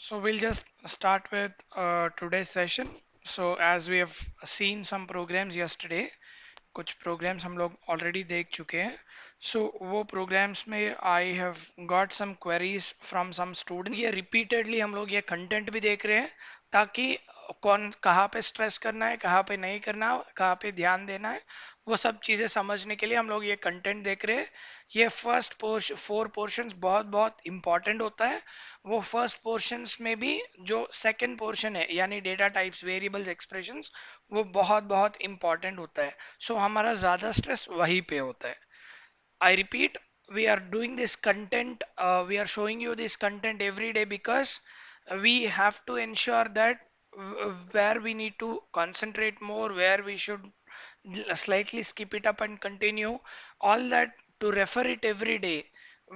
So we'll just start with today's session. So as we have seen some programs yesterday, कुछ programs हम लोग already देख चुके हैं. So वो programs में I have got some queries from some student. ये repeatedly हम लोग ये content भी देख रहे हैं ताकि कौन कहाँ पे stress करना है, कहाँ पे नहीं करना, कहाँ पे ध्यान देना है, वो सब चीज़ें समझने के लिए हम लोग ये कंटेंट देख रहे हैं. ये फर्स्ट पोर्शन 4 पोर्शंस बहुत बहुत इंपॉर्टेंट होता है. वो फर्स्ट पोर्शंस में भी जो सेकंड पोर्शन है यानी डेटा टाइप्स वेरिएबल्स एक्सप्रेशंस वो बहुत बहुत इंपॉर्टेंट होता है. सो हमारा ज़्यादा स्ट्रेस वहीं पे होता है. I repeat, we are doing this content, we are showing you this content every day because we have to ensure that where we need to concentrate more, where we should slightly skip it up and continue, all that to refer it every day.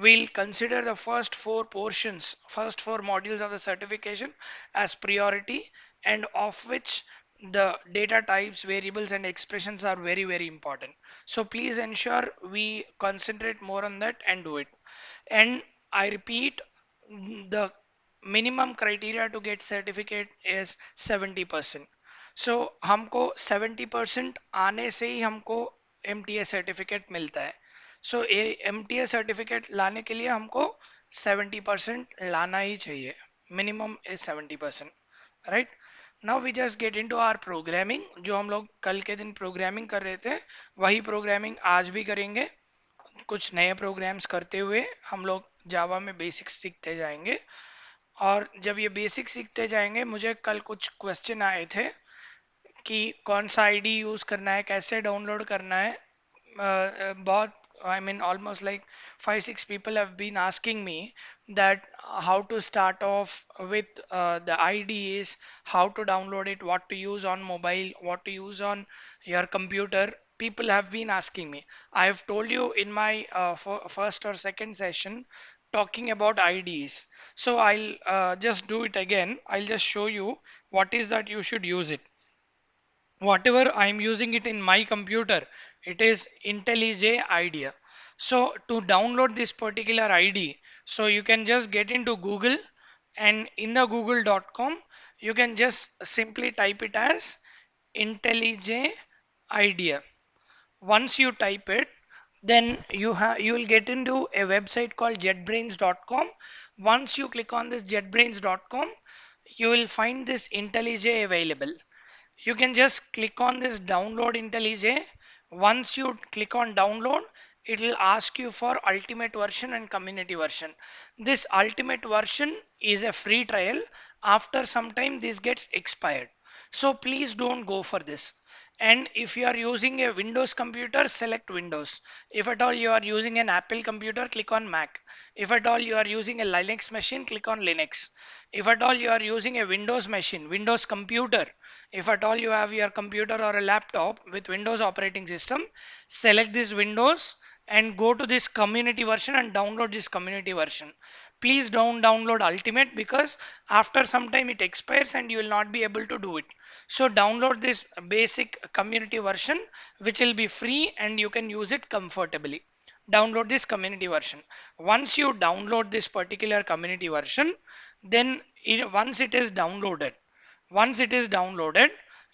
We'll consider the first 4 portions, first 4 modules of the certification as priority, and of which the data types, variables, and expressions are very, very important. So please ensure we concentrate more on that and do it. And I repeat, the minimum criteria to get certificate is 70%. So हमको 70% आने से ही हमको MTA certificate मिलता है. सो MTA certificate लाने के लिए हमको 70% लाना ही चाहिए. Minimum is 70%. Right. Now we just get into our programming. जो हम लोग कल के दिन प्रोग्रामिंग कर रहे थे वही प्रोग्रामिंग आज भी करेंगे. कुछ नए प्रोग्राम्स करते हुए हम लोग जावा में बेसिक्स सीखते जाएंगे. और जब ये बेसिक सीखते जाएंगे मुझे कल कुछ क्वेश्चन आए थे कि कौन सा आईडी यूज करना है, कैसे डाउनलोड करना है. बहुत I mean almost like 5-6 people have been asking me that how to start off with the IDs, how to download it, what to use on mobile, what to use on your computer. People have been asking me. I have told you in my first or second session talking about IDs. So I'll just do it again. I'll just show you what is that you should use it. Whatever I'm using it in my computer, it is IntelliJ IDEA. So to download this particular ID, so you can just get into Google, and in the google.com you can just simply type it as IntelliJ IDEA. Once you type it, then you will get into a website called jetbrains.com. Once you click on this jetbrains.com, you will find this IntelliJ available. You can just click on this download IntelliJ. Once you click on download, it will ask you for ultimate version and community version. This ultimate version is a free trial. After some time this gets expired, so please don't go for this. And if you are using a Windows computer, select Windows. If at all you are using an Apple computer, click on Mac. If at all you are using a Linux machine, click on Linux. If at all you are using a Windows machine, Windows computer, if at all you have your computer or a laptop with Windows operating system, select this Windows and go to this community version and download this community version. Please don't download Ultimate because after some time it expires and you will not be able to do it. So download this basic community version which will be free and you can use it comfortably. Download this community version. Once you download this particular community version, then once it is downloaded,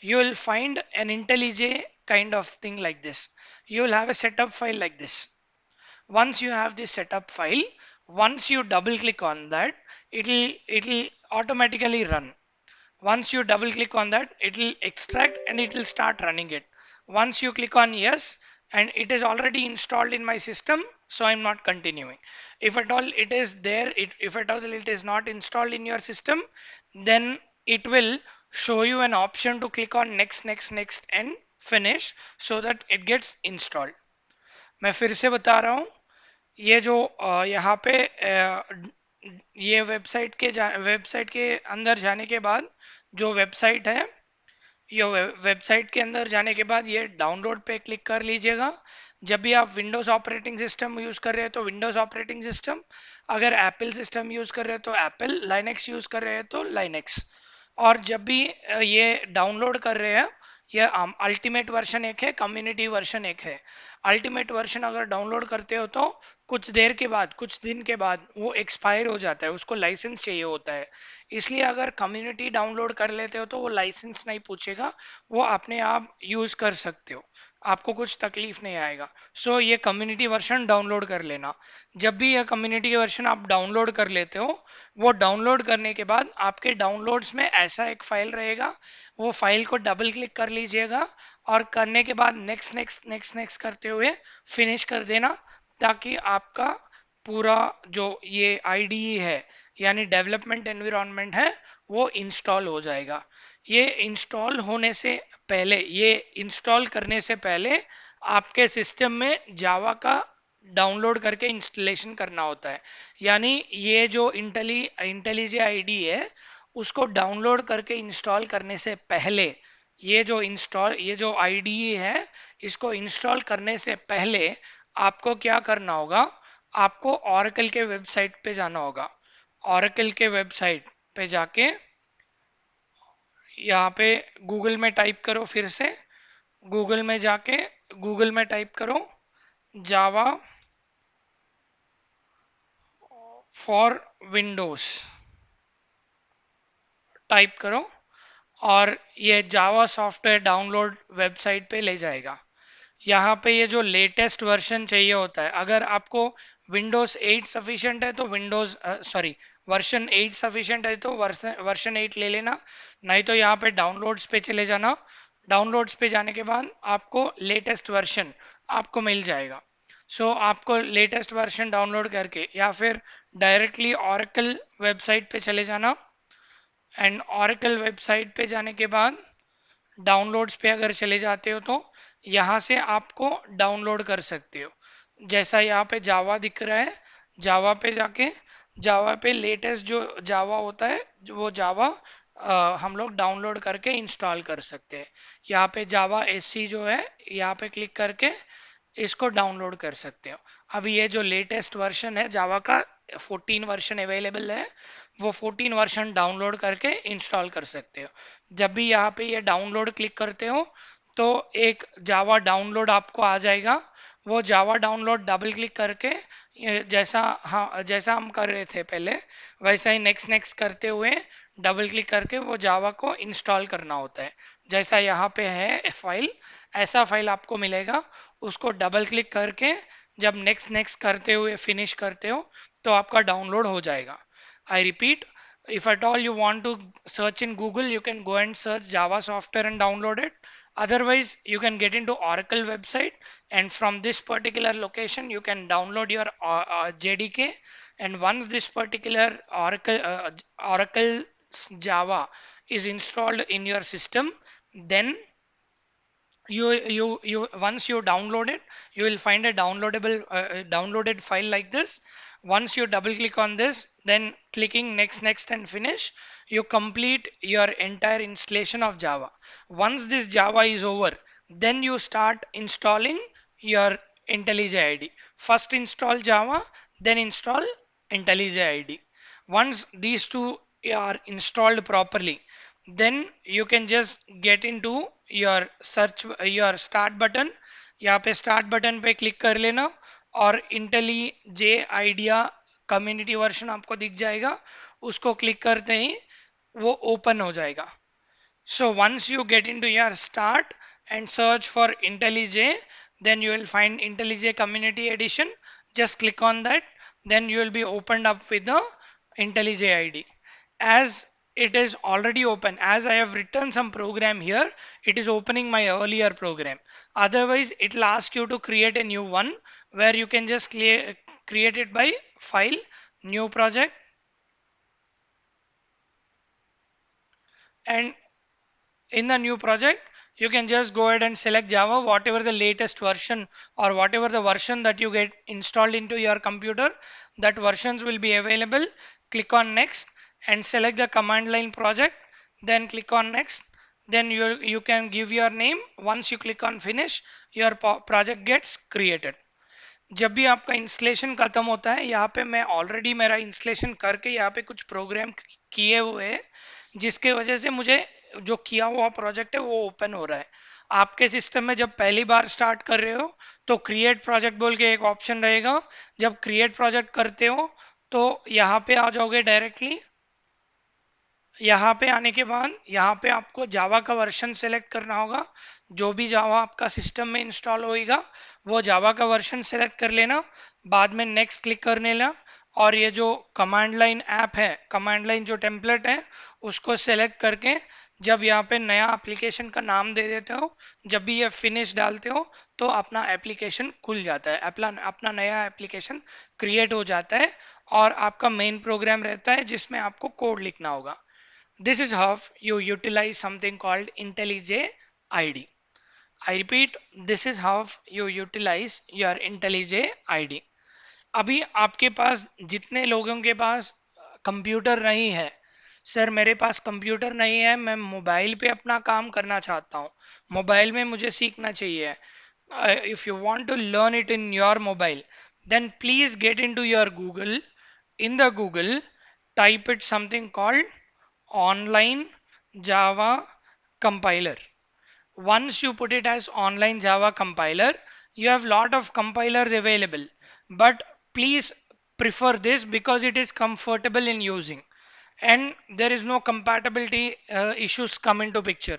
you will find an IntelliJ kind of thing like this. You will have a setup file like this. Once you have this setup file, once you double click on that, it'll automatically run. Once you double click on that, it will extract and it will start running it. Once you click on yes, and it is already installed in my system, so I'm not continuing. If at all it is there, if at all it is not installed in your system, then it will show you an option to click on next, next, next and finish so that it gets installed. मैं फिर से बता रहा हूँ. ये जो यहाँ पे ये वेबसाइट के अंदर जाने के बाद जो वेबसाइट है, ये वेबसाइट के अंदर जाने के बाद ये डाउनलोड पे क्लिक कर लीजिएगा. जब भी आप विंडोज़ ऑपरेटिंग सिस्टम यूज़ कर रहे हैं तो विंडोज़ ऑपरेटिंग सिस्टम, अगर एप्पल सिस्टम यूज़ कर रहे हैं तो एप्पल, लाइनेक्स यूज़ कर रहे हैं तो लाइनेक्स. और जब भी ये डाउनलोड कर रहे हैं ये अल्टीमेट वर्जन एक है, कम्युनिटी वर्जन एक है। अल्टीमेट वर्जन अगर डाउनलोड करते हो तो कुछ देर के बाद, कुछ दिन के बाद वो एक्सपायर हो जाता है, उसको लाइसेंस चाहिए होता है। इसलिए अगर कम्युनिटी डाउनलोड कर लेते हो तो वो लाइसेंस नहीं पूछेगा, वो अपने आप यूज कर सकते हो, आपको कुछ तकलीफ नहीं आएगा। सो ये कम्युनिटी वर्जन डाउनलोड कर लेना। जब भी ये कम्युनिटी वर्जन आप डाउनलोड कर लेते हो, वो डाउनलोड करने के बाद आपके डाउनलोड्स में ऐसा एक फाइल रहेगा, वो फाइल को डबल क्लिक कर लीजिएगा और करने के बाद नेक्स्ट नेक्स्ट नेक्स्ट नेक्स्ट करते हुए फिनिश कर देना, ताकि आपका पूरा जो ये आईडीई है यानी डेवलपमेंट एनवायरनमेंट है वो इंस्टॉल हो जाएगा। ये इंस्टॉल होने से पहले, ये इंस्टॉल करने से पहले आपके सिस्टम में जावा का डाउनलोड करके इंस्टॉलेशन करना होता है। यानी ये जो इंटेलिजे आईडी है उसको डाउनलोड करके इंस्टॉल करने से पहले, ये जो आईडी है इसको इंस्टॉल करने से पहले आपको क्या करना होगा, आपको ऑरेकल के वेबसाइट पे जाना होगा। ऑरेकल के वेबसाइट पे जाके यहाँ पे गूगल में टाइप करो, फिर से गूगल में जाके गूगल में टाइप करो जावा फॉर विंडोज, टाइप करो और ये जावा सॉफ्टवेयर डाउनलोड वेबसाइट पे ले जाएगा। यहाँ पे ये जो लेटेस्ट वर्जन चाहिए होता है, अगर आपको विंडोज 8 सफिशिएंट है तो विंडोज सॉरी वर्जन 8 सफिशिएंट है तो वर्जन 8 ले लेना, नहीं तो यहाँ पे डाउनलोड्स पे चले जाना। डाउनलोड्स पे जाने के बाद आपको लेटेस्ट वर्जन आपको मिल जाएगा। सो आपको लेटेस्ट वर्जन डाउनलोड करके या फिर डायरेक्टली ऑरेकल वेबसाइट पे चले जाना, एंड ऑरेकल वेबसाइट पे जाने के बाद डाउनलोड्स पे अगर चले जाते हो तो यहाँ से आपको डाउनलोड कर सकते हो। जैसा यहाँ पे जावा दिख रहा है, जावा पे जाके जावा पे लेटेस्ट जो जावा होता है वो जावा हम लोग डाउनलोड करके इंस्टॉल कर सकते हैं। यहाँ पे जावा एससी जो है, यहाँ पे क्लिक करके इसको डाउनलोड कर सकते हो। अभी ये जो लेटेस्ट वर्जन है जावा का 14 वर्जन अवेलेबल है, वो 14 वर्जन डाउनलोड करके इंस्टॉल कर सकते हो। जब भी यहाँ पे ये डाउनलोड क्लिक करते हो तो एक जावा डाउनलोड आपको आ जाएगा। वो जावा डाउनलोड डबल क्लिक करके जैसा हम कर रहे थे पहले, वैसा ही नेक्स्ट नेक्स्ट करते हुए डबल क्लिक करके वो जावा को इंस्टॉल करना होता है। जैसा यहाँ पे है फाइल, ऐसा फाइल आपको मिलेगा, उसको डबल क्लिक करके जब नेक्स्ट नेक्स्ट करते हुए फिनिश करते हो तो आपका डाउनलोड हो जाएगा। I repeat, if at all you want to search in Google, you can go and search Java software and download it. Otherwise, you can get into Oracle website, and from this particular location, you can download your JDK. And once this particular Oracle Java is installed in your system, then you once you download it, you will find a downloaded file like this. Once you double click on this, then clicking next and finish, you complete your entire installation of Java. Once this Java is over, then you start installing your IntelliJ IDE. First install Java, then install IntelliJ IDE. Once these two are installed properly, then you can just get into your search, your start button। यहाँ पे start button पे click कर लेना और इंटेलिजे idea community version आपको दिख जाएगा, उसको क्लिक करते ही वो ओपन हो जाएगा। So once you get into your start and search for IntelliJ, then you will find IntelliJ Community Edition. Just click on that, then you will be opened up with the IntelliJ ID. As it is already open, as I have written some program here, it is opening my earlier program. Otherwise, it will ask you to create a new one where you can just create it by file, new project, and in the new project you can just go ahead and select Java, whatever the latest version or whatever the version that you get installed into your computer, that versions will be available. Click on next and select the command line project, then click on next, then you can give your name. Once you click on finish, your project gets created। जब भी आपका installation खत्म होता है, यहाँ पे मैं मेरा इंस्टॉलेशन करके यहाँ पे कुछ प्रोग्राम किए हुए हैं, जिसके वजह से मुझे जो किया हुआ प्रोजेक्ट है वो ओपन हो रहा है। आपके सिस्टम में जब पहली बार स्टार्ट कर रहे हो तो क्रिएट प्रोजेक्ट बोल के एक ऑप्शन रहेगा। जब क्रिएट प्रोजेक्ट करते हो तो यहाँ पे आ जाओगे डायरेक्टली। यहाँ पे आने के बाद यहाँ पे आपको जावा का वर्जन सेलेक्ट करना होगा। जो भी जावा आपका सिस्टम में इंस्टॉल होएगा वो जावा का वर्जन सेलेक्ट कर लेना। बाद में नेक्स्ट क्लिक करने लेना। और ये जो कमांड लाइन ऐप है, कमांड लाइन जो टेम्पलेट है उसको सेलेक्ट करके जब यहाँ पे नया एप्लीकेशन का नाम दे देते हो, जब भी ये फिनिश डालते हो तो अपना एप्लीकेशन खुल जाता है, अपना अपना नया एप्लीकेशन क्रिएट हो जाता है। और आपका मेन प्रोग्राम रहता है जिसमें आपको कोड लिखना होगा। This is how you utilize something called IntelliJ ID. I repeat, this is how you utilize your IntelliJ ID. अभी आपके पास जितने लोगों के पास कंप्यूटर नहीं है, सर मेरे पास कंप्यूटर नहीं है, मैं मोबाइल पे अपना काम करना चाहता हूँ, मोबाइल में मुझे सीखना चाहिए। If you want to learn it in your mobile, then please get into your Google. In the Google, type it something called online Java compiler. Once you put it as online Java compiler, you have lot of compilers available, but please prefer this because it is comfortable in using and there is no compatibility issues come into picture।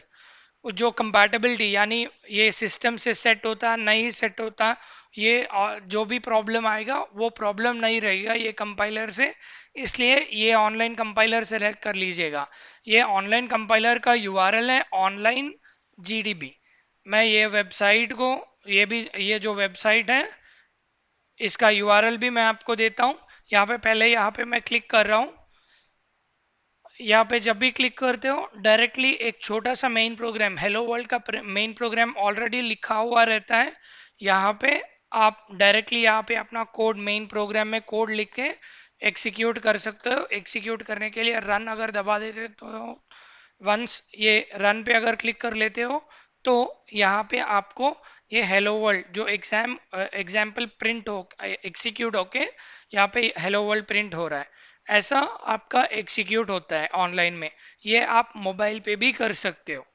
जो compatibility यानी ये system से set होता है नहीं set होता, ये जो भी प्रॉब्लम आएगा वो प्रॉब्लम नहीं रहेगा ये कंपाइलर से। इसलिए ये ऑनलाइन कंपाइलर सेलेक्ट कर लीजिएगा। ये ऑनलाइन कंपाइलर का यूआरएल है ऑनलाइन जीडीबी। मैं ये वेबसाइट को, ये जो वेबसाइट है इसका यूआरएल भी मैं आपको देता हूँ। यहाँ पे पहले यहाँ पे मैं क्लिक कर रहा हूँ। यहाँ पे जब भी क्लिक करते हो डायरेक्टली एक छोटा सा मेन प्रोग्राम, हेलो वर्ल्ड का मेन प्रोग्राम ऑलरेडी लिखा हुआ रहता है। यहाँ पे आप डायरेक्टली यहाँ पे अपना कोड, मेन प्रोग्राम में कोड लिख के एग्जीक्यूट कर सकते हो। एग्जीक्यूट करने के लिए रन अगर दबा देते तो वंस ये रन पे अगर क्लिक कर लेते हो तो यहाँ पे आपको ये हेलो वर्ल्ड जो एग्जाम्पल प्रिंट हो एग्जीक्यूट होके यहाँ पे हेलो वर्ल्ड प्रिंट हो रहा है। ऐसा आपका एग्जीक्यूट होता है ऑनलाइन में। ये आप मोबाइल पे भी कर सकते हो।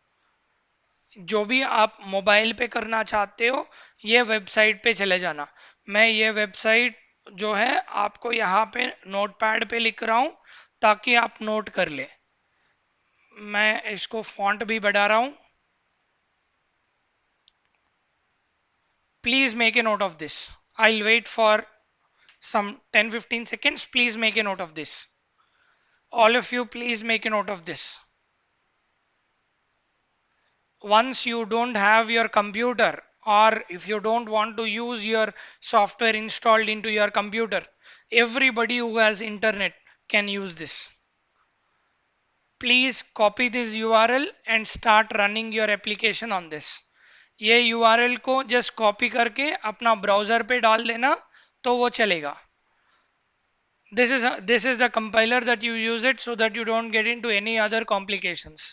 जो भी आप मोबाइल पे करना चाहते हो ये वेबसाइट पे चले जाना। मैं ये वेबसाइट जो है आपको यहाँ पे नोटपैड पे लिख रहा हूँ ताकि आप नोट कर ले। मैं इसको फॉन्ट भी बढ़ा रहा हूँ। Please make a note of this. I wait for some 10-15 seconds. Please make a note of this. All of you, please make a note of this. Once you don't have your computer, or if you don't want to use your software installed into your computer, everybody who has internet can use this. Please copy this URL and start running your application on this. ये URL को just copy करके अपना browser पे डाल देना तो वो चलेगा। This is the compiler that you use it so that you don't get into any other complications.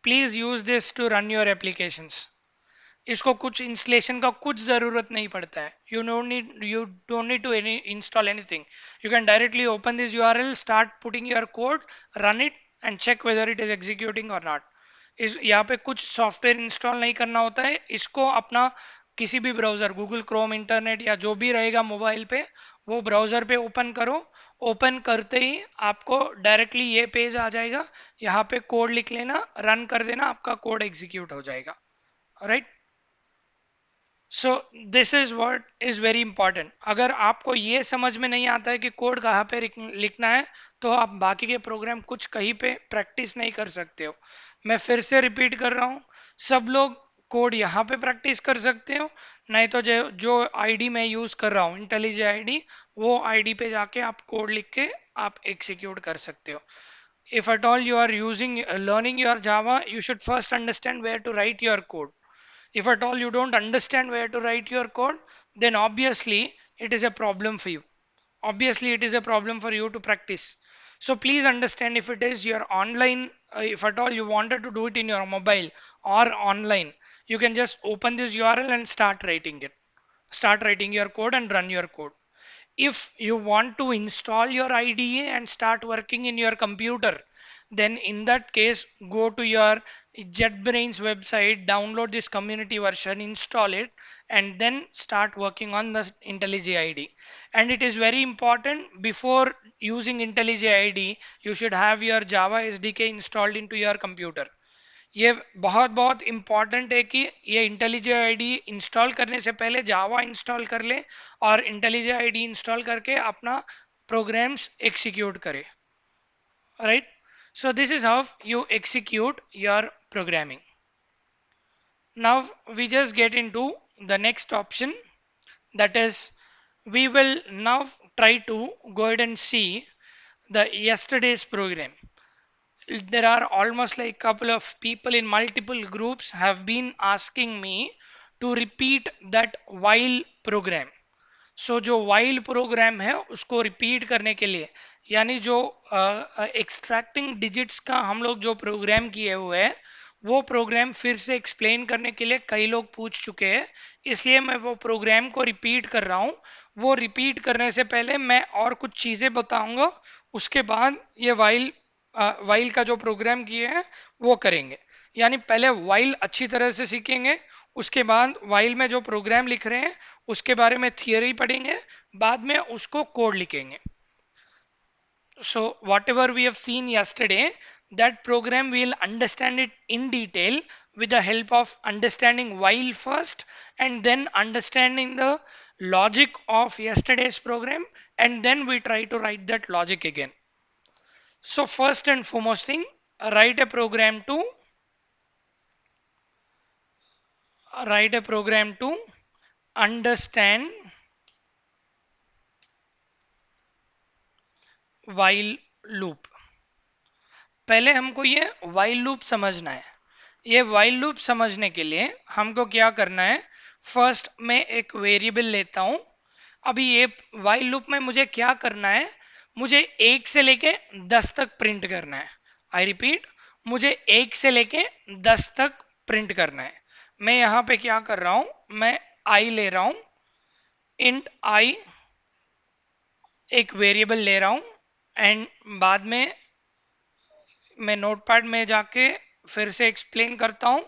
Please use this to run your applications. इसको कुछ इंस्टॉलेशन का कुछ ज़रूरत नहीं पड़ता है। You don't need to install anything. You can directly open this URL, start putting your code, run it and check whether it is executing or not. इस यहाँ पे कुछ सॉफ्टवेयर इंस्टॉल नहीं करना होता है। इसको अपना किसी भी ब्राउज़र, गूगल क्रोम, इंटरनेट या जो भी रहेगा मोबाइल पे, वो ब्राउज़र पे ओपन करो। ओपन करते ही आपको डायरेक्टली ये पेज आ जाएगा। यहाँ पे कोड लिख लेना, रन कर देना, आपका कोड एग्जीक्यूट हो जाएगा। Right. So this is what is very important. अगर आपको ये समझ में नहीं आता है कि कोड कहाँ पे लिखना है तो आप बाकी के प्रोग्राम कुछ कहीं पे प्रैक्टिस नहीं कर सकते हो। मैं फिर से रिपीट कर रहा हूँ, सब लोग कोड यहाँ पे प्रैक्टिस कर सकते हो, नहीं तो जो आईडी मैं यूज कर रहा हूँ इंटेलिजे आईडी, वो आईडी पे जाके आप कोड लिख के आप एग्जीक्यूट कर सकते हो। If at all you are using learning your Java, you should first understand where to write your code. If at all you don't understand where to write your code, then obviously it is a problem for you. Obviously it is a problem for you to practice. So please understand, if it is your online, if at all you wanted to do it in your mobile or online, you can just open this URL and start writing it. Start writing your code and run your code. If you want to install your IDE and start working in your computer, then in that case go to your JetBrains website, download this community version, install it, and then start working on the IntelliJ IDE. And it is very important, before using IntelliJ IDE, you should have your Java SDK installed into your computer. ये बहुत बहुत important है कि ये IntelliJ IDE install करने से पहले जावा install कर ले और IntelliJ IDE इंस्टॉल करके अपना प्रोग्राम्स एक्सिक्यूट करे. Right? So this is how you execute your programming. Now we just get into the next option, that is we will now try to go ahead and see the yesterday's program. There are almost like couple of people in multiple groups have been asking me to repeat that while program. सो जो while programme है उसको repeat करने के लिए, यानी जो extracting digits का हम लोग जो प्रोग्राम किए हुए हैं वो प्रोग्राम फिर से एक्सप्लेन करने के लिए कई लोग पूछ चुके हैं, इसलिए मैं वो प्रोग्राम को रिपीट कर रहा हूँ. वो रिपीट करने से पहले मैं और कुछ चीज़ें बताऊंगा, उसके बाद ये वाइल का जो प्रोग्राम किए हैं वो करेंगे. यानी पहले वाइल अच्छी तरह से सीखेंगे, उसके बाद वाइल में जो प्रोग्राम लिख रहे हैं उसके बारे में थियरी पढ़ेंगे, बाद में उसको कोड लिखेंगे. So whatever we have seen yesterday, that program we'll understand it in detail with the help of understanding while first, and then understanding the logic of yesterday's program, and then we try to write that logic again. So first and foremost thing, write a program to understand while loop. पहले हमको ये while loop समझना है. ये while loop समझने के लिए हमको क्या करना है, फर्स्ट मैं एक वेरिएबल लेता हूं. अभी ये while loop में मुझे क्या करना है, मुझे 1 से लेके 10 तक प्रिंट करना है. आई रिपीट, मुझे 1 से लेके 10 तक प्रिंट करना है. मैं यहाँ पे क्या कर रहा हूं, मैं आई ले रहा हूं, इंट आई एक वेरिएबल ले रहा हूं, एंड बाद में मैं नोटपैड में जाके फिर से एक्सप्लेन करता हूं.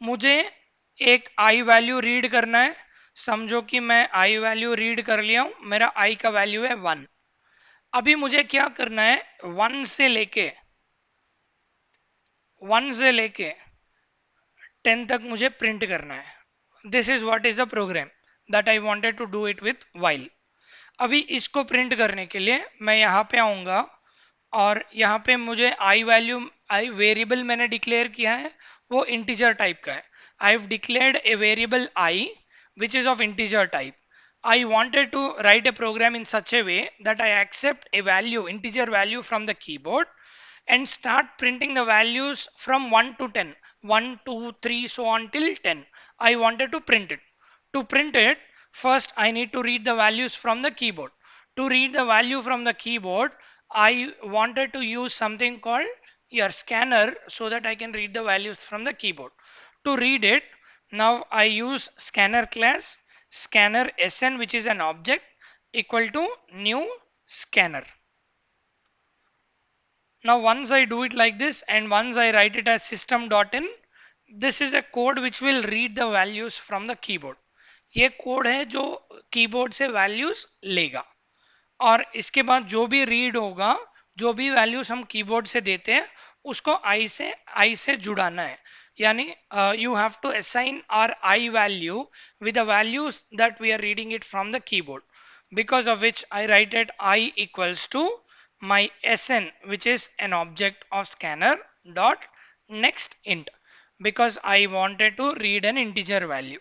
मुझे एक आई वैल्यू रीड करना है. समझो कि मैं आई वैल्यू रीड कर लिया हूं, मेरा आई का वैल्यू है 1. अभी मुझे क्या करना है, 1 से लेके 10 तक मुझे प्रिंट करना है. This is what is a program that I wanted to do it with while. अभी इसको प्रिंट करने के लिए मैं यहाँ पे आऊँगा और यहाँ पे मुझे आई वेरिएबल मैंने डिक्लेयर किया है, वो इंटीजर टाइप का है. I have declared a variable I which is of integer type. I wanted to write a program in such a way that I accept a value, integer value from the keyboard, and start printing the values from 1 to 10, 1, 2, 3, so on till 10. I wanted to print it. To print it, first I need to read the values from the keyboard. To read the value from the keyboard, I wanted to use something called your scanner so that I can read the values from the keyboard. To read it, now I use scanner class, scanner sn, which is an object, equal to new scanner. Now once I do it like this and once I write it as system.in, this is a code which will read the values from the keyboard. ये code है जो keyboard से values लेगा, और इसके बाद जो भी रीड होगा, जो भी वैल्यूज हम कीबोर्ड से देते हैं उसको आई से जुड़ाना है. यानी you have to assign our I value with the values that we are reading it from the keyboard, because of which I write it I equals to my sn, which is an object of scanner dot next int, because I wanted to read an integer value.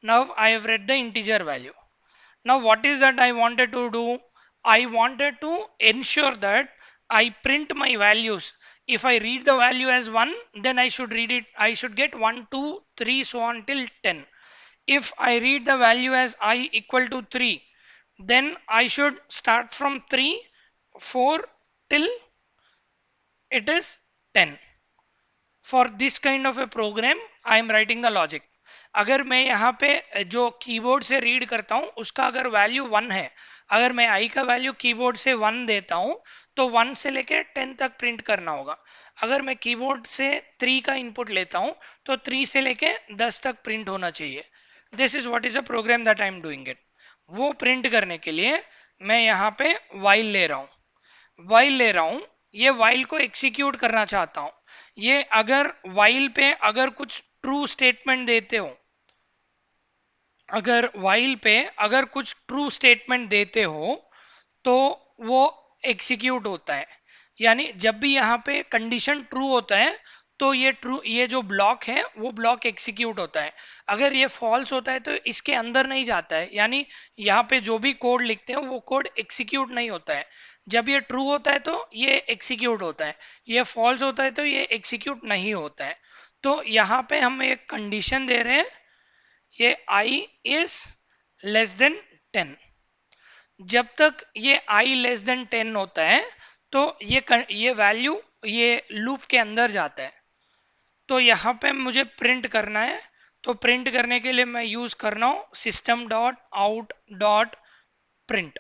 Now I have read the integer value. Now what is that I wanted to do? I wanted to ensure that I print my values. If I read the value as 1, then I should read it, I should get 1, 2, 3, so on till 10. If I read the value as I equal to 3, then I should start from 3, 4 till it is 10. For this kind of a program, I am writing the logic. अगर मैं यहाँ पे जो keyboard से read करता हूँ उसका अगर वैल्यू 1 है, अगर मैं i का वैल्यू कीबोर्ड से 1 देता हूं तो 1 से लेकर 10 तक प्रिंट करना होगा। अगर मैं कीबोर्ड से 3 का इनपुट लेता हूं तो 3 से लेके 10 तक प्रिंट होना चाहिए। This is what is a program that I am doing it. वो प्रिंट करने के लिए मैं यहाँ पे while ले रहा हूँ। while ले रहा हूँ, ये while को एग्जीक्यूट करना चाहता हूँ। ये अगर while पे अगर कुछ ट्रू स्टेटमेंट देते हो, अगर while पे अगर कुछ ट्रू स्टेटमेंट देते हो तो वो एग्जीक्यूट होता है। यानी जब भी यहाँ पे कंडीशन ट्रू होता है तो ये जो ब्लॉक है वो ब्लॉक एग्जीक्यूट होता है। अगर ये फॉल्स होता है तो इसके अंदर नहीं जाता है, यानी यहाँ पे जो भी कोड लिखते हैं वो कोड एग्जीक्यूट नहीं होता है। जब ये ट्रू होता है तो ये एग्जीक्यूट होता है, ये फॉल्स होता है तो ये एग्जीक्यूट नहीं होता है। तो यहाँ पे हम एक कंडीशन दे रहे हैं, ये i इज लेस देन 10। जब तक ये i लेस देन 10 होता है तो ये वैल्यू ये लूप के अंदर जाता है। तो यहाँ पे मुझे प्रिंट करना है, तो प्रिंट करने के लिए मैं यूज कर रहा हूँ system dot out dot print,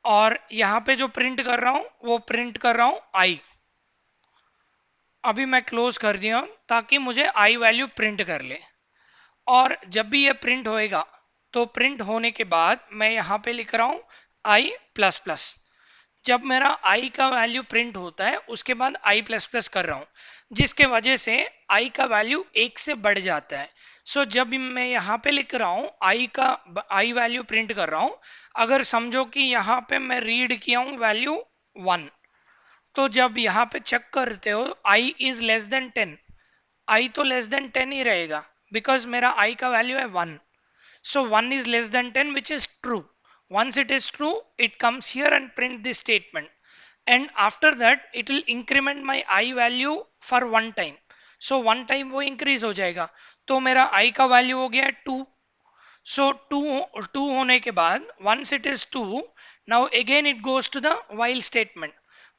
और यहाँ पे जो प्रिंट कर रहा हूँ वो प्रिंट कर रहा हूँ i। अभी मैं क्लोज कर दिया हूँ ताकि मुझे i वैल्यू प्रिंट कर ले। और जब भी ये प्रिंट होएगा तो प्रिंट होने के बाद मैं यहाँ पे लिख रहा हूँ i प्लस प्लस। जब मेरा i का वैल्यू प्रिंट होता है उसके बाद i प्लस प्लस कर रहा हूँ, जिसके वजह से i का वैल्यू 1 से बढ़ जाता है। सो जब भी मैं यहाँ पे लिख रहा हूँ i वैल्यू प्रिंट कर रहा हूँ, अगर समझो कि यहाँ पे मैं रीड किया हूँ वैल्यू 1, तो जब यहाँ पे चेक करते हो i is less then 10, i तो लेस देन 10 ही रहेगा बिकॉज मेरा i का वैल्यू है 1। So 1 is less than 10, which is true. Once it is true, it comes here and print this statement. And after that, it will increment my I value for one time. So one time वो increase हो जाएगा। तो मेरा I का value हो गया 2। So 2 होने के बाद once it is 2, now again it goes to the while statement.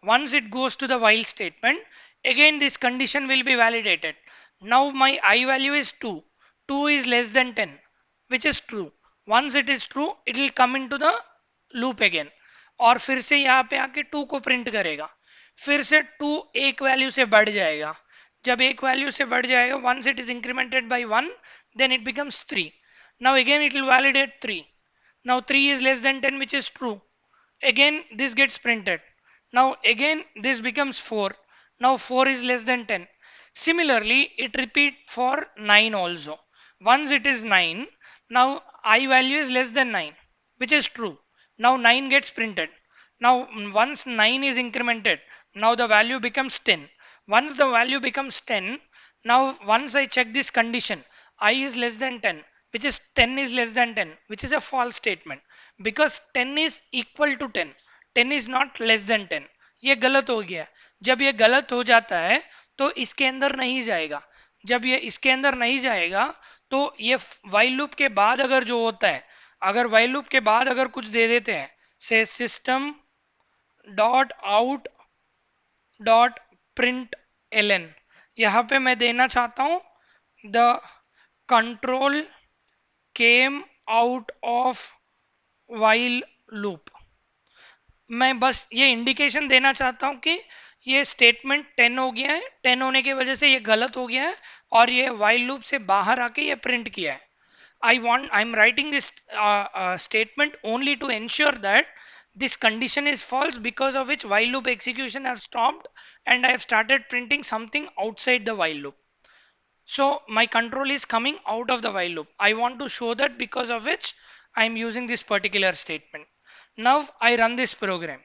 Once it goes to the while statement, again this condition will be validated. Now my I value is 2. 2 is less than 10, which is true. Once it is true, it will come into the loop again, और फिर से यहाँ पे आके 2 को print करेगा। फिर से 2 एक वैल्यू से बढ़ जाएगा। जब एक वैल्यू से बढ़ जाएगा, once it is incremented by 1, then it becomes 3. Now again it will validate 3. Now 3 is less than 10, which is true. Again this gets printed. Now again this becomes 4. Now 4 is less than 10. Similarly, it repeat for 9 also. Once it is 9, now I value is less than 9, which is true. Now 9 gets printed. Now once 9 is incremented, now the value becomes 10. Once the value becomes 10, now once I check this condition, I is less than 10, which is 10 is less than 10, which is a false statement, because 10 is equal to 10. 10 is not less than 10. ये गलत हो गया। जब ये गलत हो जाता है तो इसके अंदर नहीं जाएगा। जब ये इसके अंदर नहीं जाएगा तो ये while लूप के बाद अगर जो होता है, अगर while लूप के बाद अगर कुछ दे देते हैं, से system dot out dot print ln, यहाँ पे मैं देना चाहता हूँ the control came out of while loop. मैं बस ये इंडिकेशन देना चाहता हूँ कि ये स्टेटमेंट 10 हो गया है, 10 होने की वजह से ये गलत हो गया है और ये while लूप से बाहर आके ये प्रिंट किया है। I'm writing this statement only to ensure that this condition is false, because of which while loop execution have stopped and I have started printing something outside the while loop. So my control is coming out of the while loop. I want to show that, because of which I am using this particular statement. Now I run this program.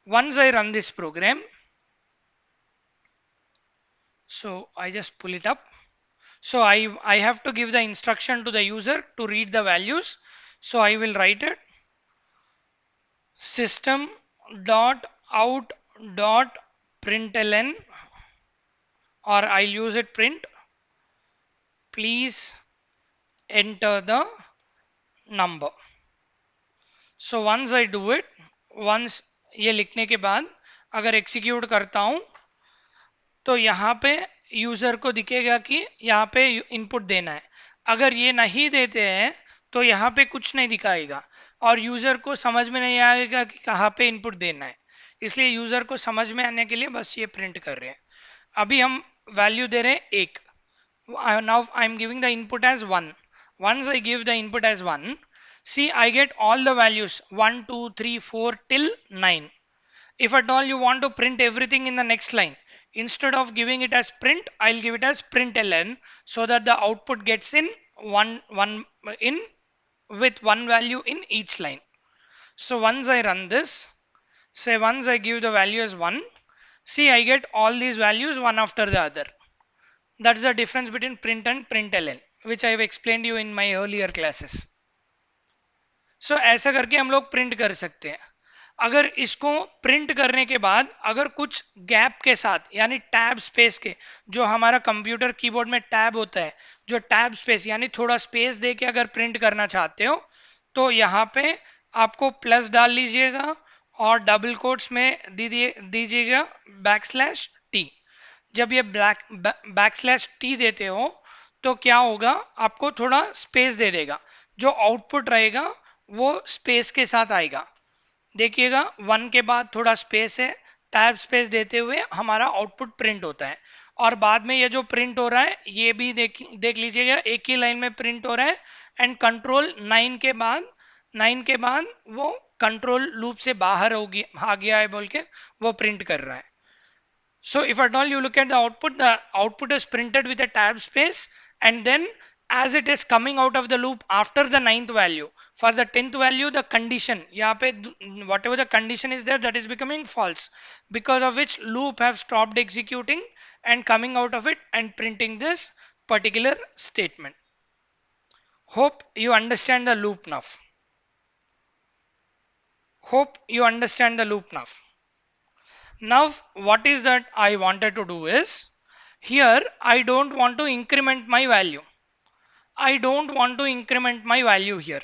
Once I run this program, so I just pull it up. So I have to give the instruction to the user to read the values. So I will write it system dot out dot println, or I'll use it print, please enter the number. So once I do it, once ये लिखने के बाद अगर execute करता हूं तो यहाँ पे यूजर को दिखेगा कि यहाँ पे इनपुट देना है। अगर ये नहीं देते हैं तो यहाँ पे कुछ नहीं दिखाएगा। और यूजर को समझ में नहीं आएगा कि कहाँ पे इनपुट देना है, इसलिए यूजर को समझ में आने के लिए बस ये प्रिंट कर रहे हैं। अभी हम वैल्यू दे रहे हैं 1, now I'm giving the input as 1. Once I give the input as 1, see I get all the values 1, 2, 3, 4 till 9. If at all you want to print everything in the next line, instead of giving it as print, I'll give it as println, so that the output gets in one in with one value in each line. So once I run this, say once I give the value as 1, see I get all these values one after the other. That's the difference between print and println, which I have explained you in my earlier classes. So ऐसा करके हम लोग print कर सकते हैं। अगर इसको print करने के बाद अगर कुछ गैप के साथ यानी टैब स्पेस के, जो हमारा कंप्यूटर कीबोर्ड में टैब होता है, जो टैब स्पेस यानी थोड़ा स्पेस दे के अगर प्रिंट करना चाहते हो तो यहाँ पे आपको प्लस डाल लीजिएगा और डबल कोट्स में दीजिएगा \t। जब ये \t देते हो तो क्या होगा, आपको थोड़ा स्पेस दे देगा, जो आउटपुट रहेगा वो स्पेस के साथ आएगा। देखिएगा 1 के बाद थोड़ा स्पेस है, टैब स्पेस देते हुए हमारा आउटपुट प्रिंट होता है। और बाद में ये जो प्रिंट हो रहा है ये भी देख लीजिएगा, एक ही लाइन में प्रिंट हो रहा है। एंड कंट्रोल 9 के बाद वो कंट्रोल लूप से बाहर आ गया है बोल के वो प्रिंट कर रहा है। So if at all you look at the output is printed with a tab space, and then as it is coming out of the loop after the 9th value, for the 10th value the condition यहाँ पे whatever the condition is there, that is becoming false, because of which loop have stopped executing and coming out of it and printing this particular statement. Hope you understand the loop now. Hope you understand the loop now. Now what is that I wanted to do is, here I don't want to increment my value. I don't want to increment my value here.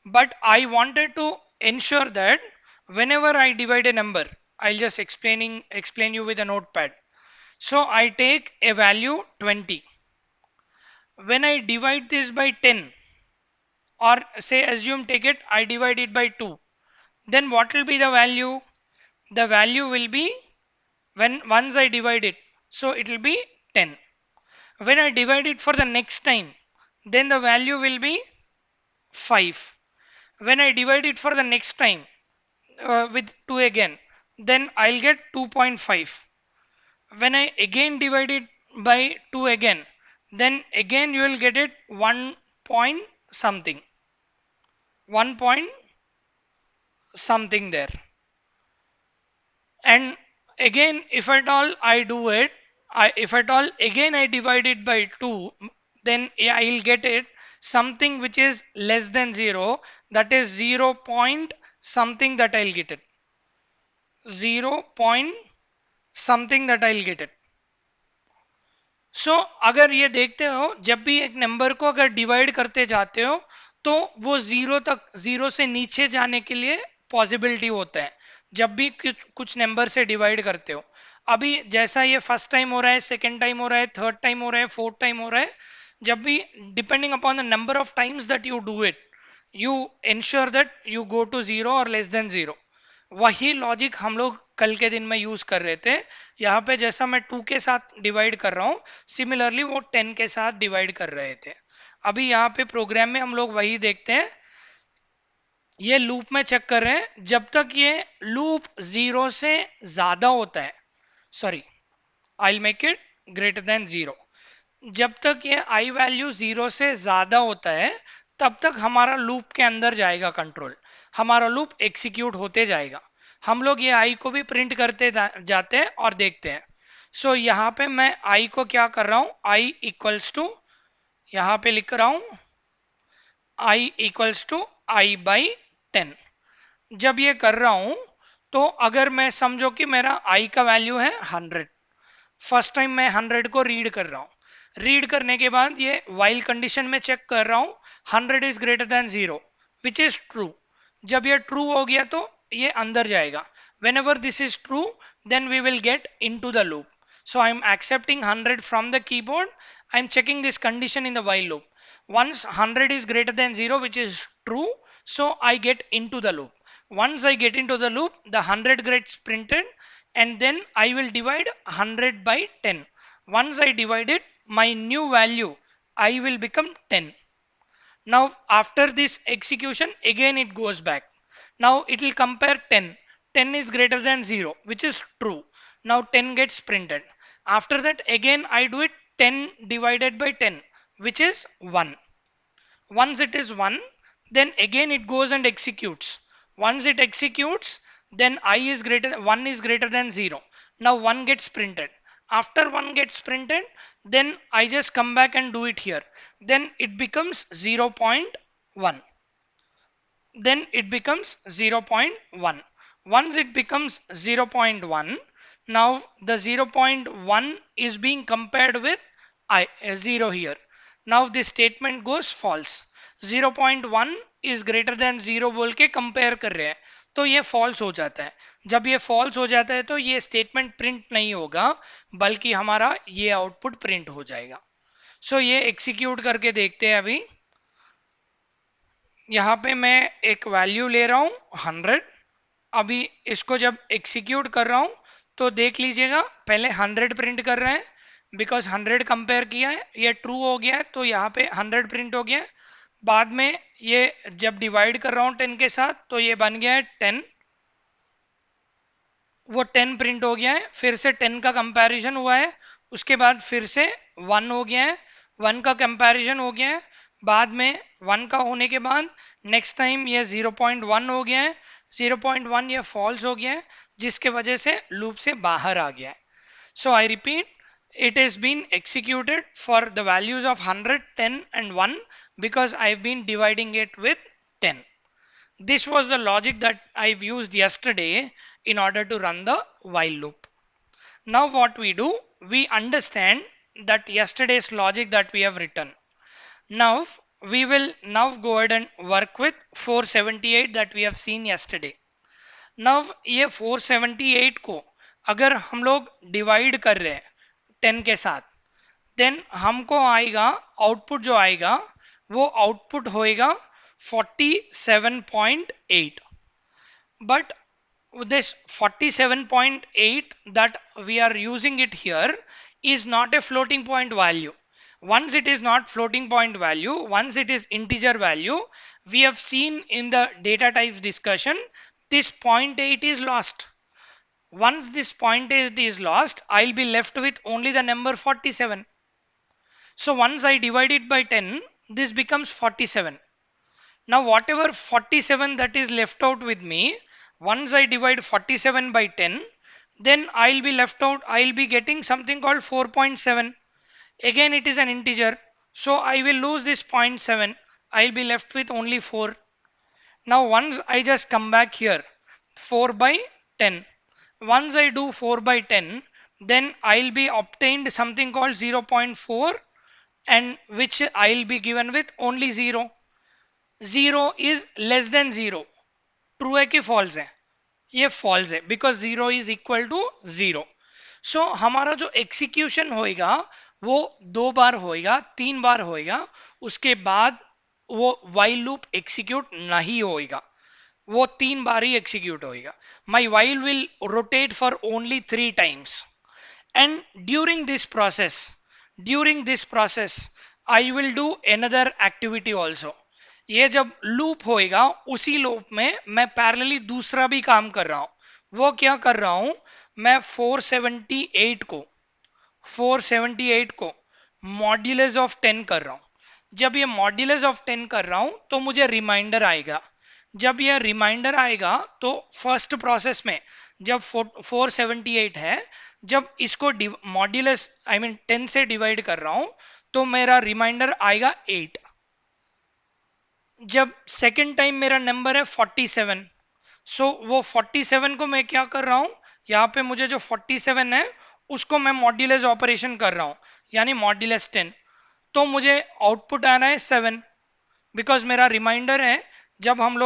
But I wanted to ensure that whenever I divide a number, I'll just explain you with a notepad. So I take a value 20. When I divide this by 10, or say assume take it, I divide it by 2. Then what will be the value? The value will be, once I divide it, so it will be 10. When I divide it for the next time, then the value will be 5. When I divide it for the next time with 2 again, then I'll get 2.5. When I again divide it by 2 again, then again you will get it 1 point something. 1 point something there. And again if at all I do it, if at all again I divide it by 2, then I'll get it something which is less than 0, that is 0 point something that I'll get it. 0 point something that I'll get it. So अगर ये देखते हो, जब भी एक number को अगर divide करते जाते हो तो वो जीरो से नीचे जाने के लिए पॉसिबिलिटी होता है जब भी कुछ नंबर से डिवाइड करते हो। अभी जैसा ये फर्स्ट टाइम हो रहा है, सेकेंड टाइम हो रहा है, थर्ड टाइम हो रहा है, फोर्थ टाइम हो रहा है, जब भी depending upon the number of times that you do it, you ensure that you go to 0 और लेस देन 0। वही लॉजिक हम लोग कल के दिन में यूज कर रहे थे। यहाँ पे जैसा मैं 2 के साथ डिवाइड कर रहा हूँ, सिमिलरली वो 10 के साथ डिवाइड कर रहे थे। अभी यहाँ पे प्रोग्राम में हम लोग वही देखते हैं, ये लूप में चेक कर रहे हैं, जब तक ये लूप 0 से ज्यादा होता है, sorry I make it greater than 0, जब तक ये आई वैल्यू 0 से ज्यादा होता है तब तक हमारा लूप के अंदर जाएगा कंट्रोल, हमारा लूप एग्जीक्यूट होते जाएगा। हम लोग ये आई को भी प्रिंट करते जाते हैं और देखते हैं। सो यहाँ पे मैं आई को क्या कर रहा हूँ, आई इक्वल्स टू, यहाँ पे लिख रहा हूँ आई इक्वल्स टू आई बाई 10। जब ये कर रहा हूँ तो अगर मैं समझो कि मेरा आई का वैल्यू है 100, फर्स्ट टाइम मैं 100 को रीड कर रहा हूँ, रीड करने के बाद ये वाइल कंडीशन में चेक कर रहा हूँ 100 is greater than 0 which is true. जब ये ट्रू हो गया तो ये अंदर जाएगा। whenever this is true then we will get into the loop. So I am accepting 100 from the keyboard. I am checking this condition in the while loop. Once 100 is greater than 0 which is true, So I get into the loop. Once I get into the loop, the 100 gets printed, and then I will divide 100 by 10. Once I divide it, my new value I will become 10. Now after this execution, again it goes back. Now it will compare 10. 10 is greater than 0, which is true. Now 10 gets printed. After that, again I do it 10 divided by 10, which is 1. Once it is 1, then again it goes and executes. Once it executes, then I is greater 1 is greater than 0. Now 1 gets printed. After 1 gets printed, then I just come back and do it here. Then it becomes 0.1. Then it becomes 0.1. Once it becomes 0.1, now the 0.1 is being compared with 0 here. Now this statement goes false. 0.1 is greater than 0 बोल के compare कर रहे हैं, तो ये false हो जाता है. जब ये फॉल्स हो जाता है तो ये स्टेटमेंट प्रिंट नहीं होगा, बल्कि हमारा ये आउटपुट प्रिंट हो जाएगा. सो ये एग्जीक्यूट करके देखते हैं अभी. यहाँ पे मैं एक वैल्यू ले रहा हूँ 100. अभी इसको जब एग्जीक्यूट कर रहा हूँ तो देख लीजिएगा, पहले 100 प्रिंट कर रहे हैं बिकॉज 100 कंपेयर किया है, ये ट्रू हो गया है तो यहाँ पे 100 प्रिंट हो गया है. बाद में ये जब डिवाइड कर रहा हूँ 10 के साथ तो ये बन गया है 10. वो 10 प्रिंट हो गया है, फिर से 10 का कंपैरिजन हुआ है, उसके बाद फिर से 1 हो गया है, 1 का कंपैरिजन हो गया है, बाद में 1 का होने के बाद नेक्स्ट टाइम ये 0.1 हो गया है, 0.1 ये फॉल्स हो गया है, जिसके वजह से लूप से बाहर आ गया है. So I repeat, it has been executed for the values of 100, 10 and 1 because I've been dividing it with 10. This was the logic that I've used yesterday in order to run the while loop. Now what we do, we understand that yesterday's logic that we have written. Now we will now go ahead and work with 478 that we have seen yesterday. Now ये 478 को अगर हम लोग divide कर रहे हैं 10 के साथ, देन हमको आएगा आउटपुट, जो आएगा वो आउटपुट होएगा 47.8. But this 47.8 that we are using it here is not a floating point value. Once it is not floating point value, once it is integer value, we have seen in the data types discussion, this 0.8 is lost. Once this 0.8 is lost, I'll be left with only the number 47. So once I divide it by 10, this becomes 47. Now whatever 47 that is left out with me, once I divide 47 by 10, then I'll be left out, I'll be getting something called 4.7. Again it is an integer, so I will lose this 0.7. I'll be left with only 4. Now once I just come back here, 4 by 10. Once I do 4 by 10, then I'll be obtained something called 0.4, and which I'll be given with only 0. 0 is less than 0. True है कि false है? ये false है because 0 is equal to 0. सो हमारा जो execution होएगा वो 2 बार होएगा, 3 बार होएगा, उसके बाद वो वाइल लूप एग्जीक्यूट नहीं होएगा, वो 3 बार ही एग्जीक्यूट होएगा. My while will rotate for only 3 times. And during this process I will do another activity also. ये जब लूप होएगा उसी लूप में मैं पैरेलली दूसरा भी काम कर रहा हूं. वो क्या कर रहा हूं, मैं 478 को मॉड्यूलस ऑफ 10 कर रहा हूं. जब ये मॉड्यूलस ऑफ 10 कर रहा हूं तो मुझे रिमाइंडर आएगा. जब यह रिमाइंडर आएगा तो फर्स्ट प्रोसेस में जब 478 है, जब इसको मॉड्यूलस आई मीन 10 से डिवाइड कर रहा हूं तो मेरा रिमाइंडर आएगा 8. जब सेकेंड टाइम मेरा नंबर है 47, सो वो 47 को मैं क्या कर रहा हूं, यहाँ पे मुझे जो 47 है उसको मैं मॉड्यूलस ऑपरेशन कर रहा हूं, यानी मॉड्यूलस 10. तो मुझे आउटपुट आ रहा है 7 बिकॉज मेरा रिमाइंडर है. जब हम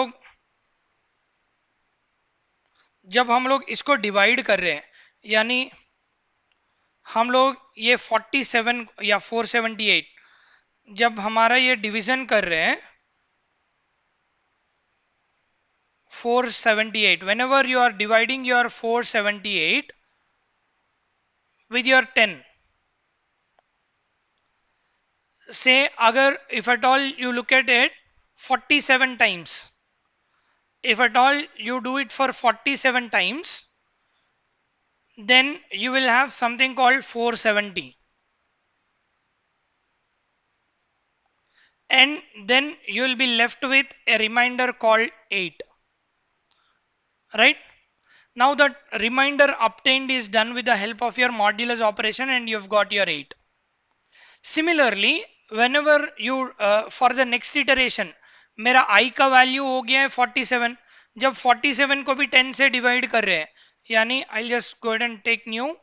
लोग इसको डिवाइड कर रहे हैं, यानी हम लोग ये 47 या 478 जब हमारा ये डिवीजन कर रहे हैं, 478. Whenever you are dividing your 478 with your 10, say agar if at all you look at it 47 times, if at all you do it for 47 times, then you will have something called 470, and then you will be left with a remainder called 8, right? Now that remainder obtained is done with the help of your modulus operation and you've got your 8. Similarly, whenever you for the next iteration, मेरा I का value हो गया है 47, जब 47 को भी 10 से divide कर रहे हैं, यानी I'll just go ahead and take new,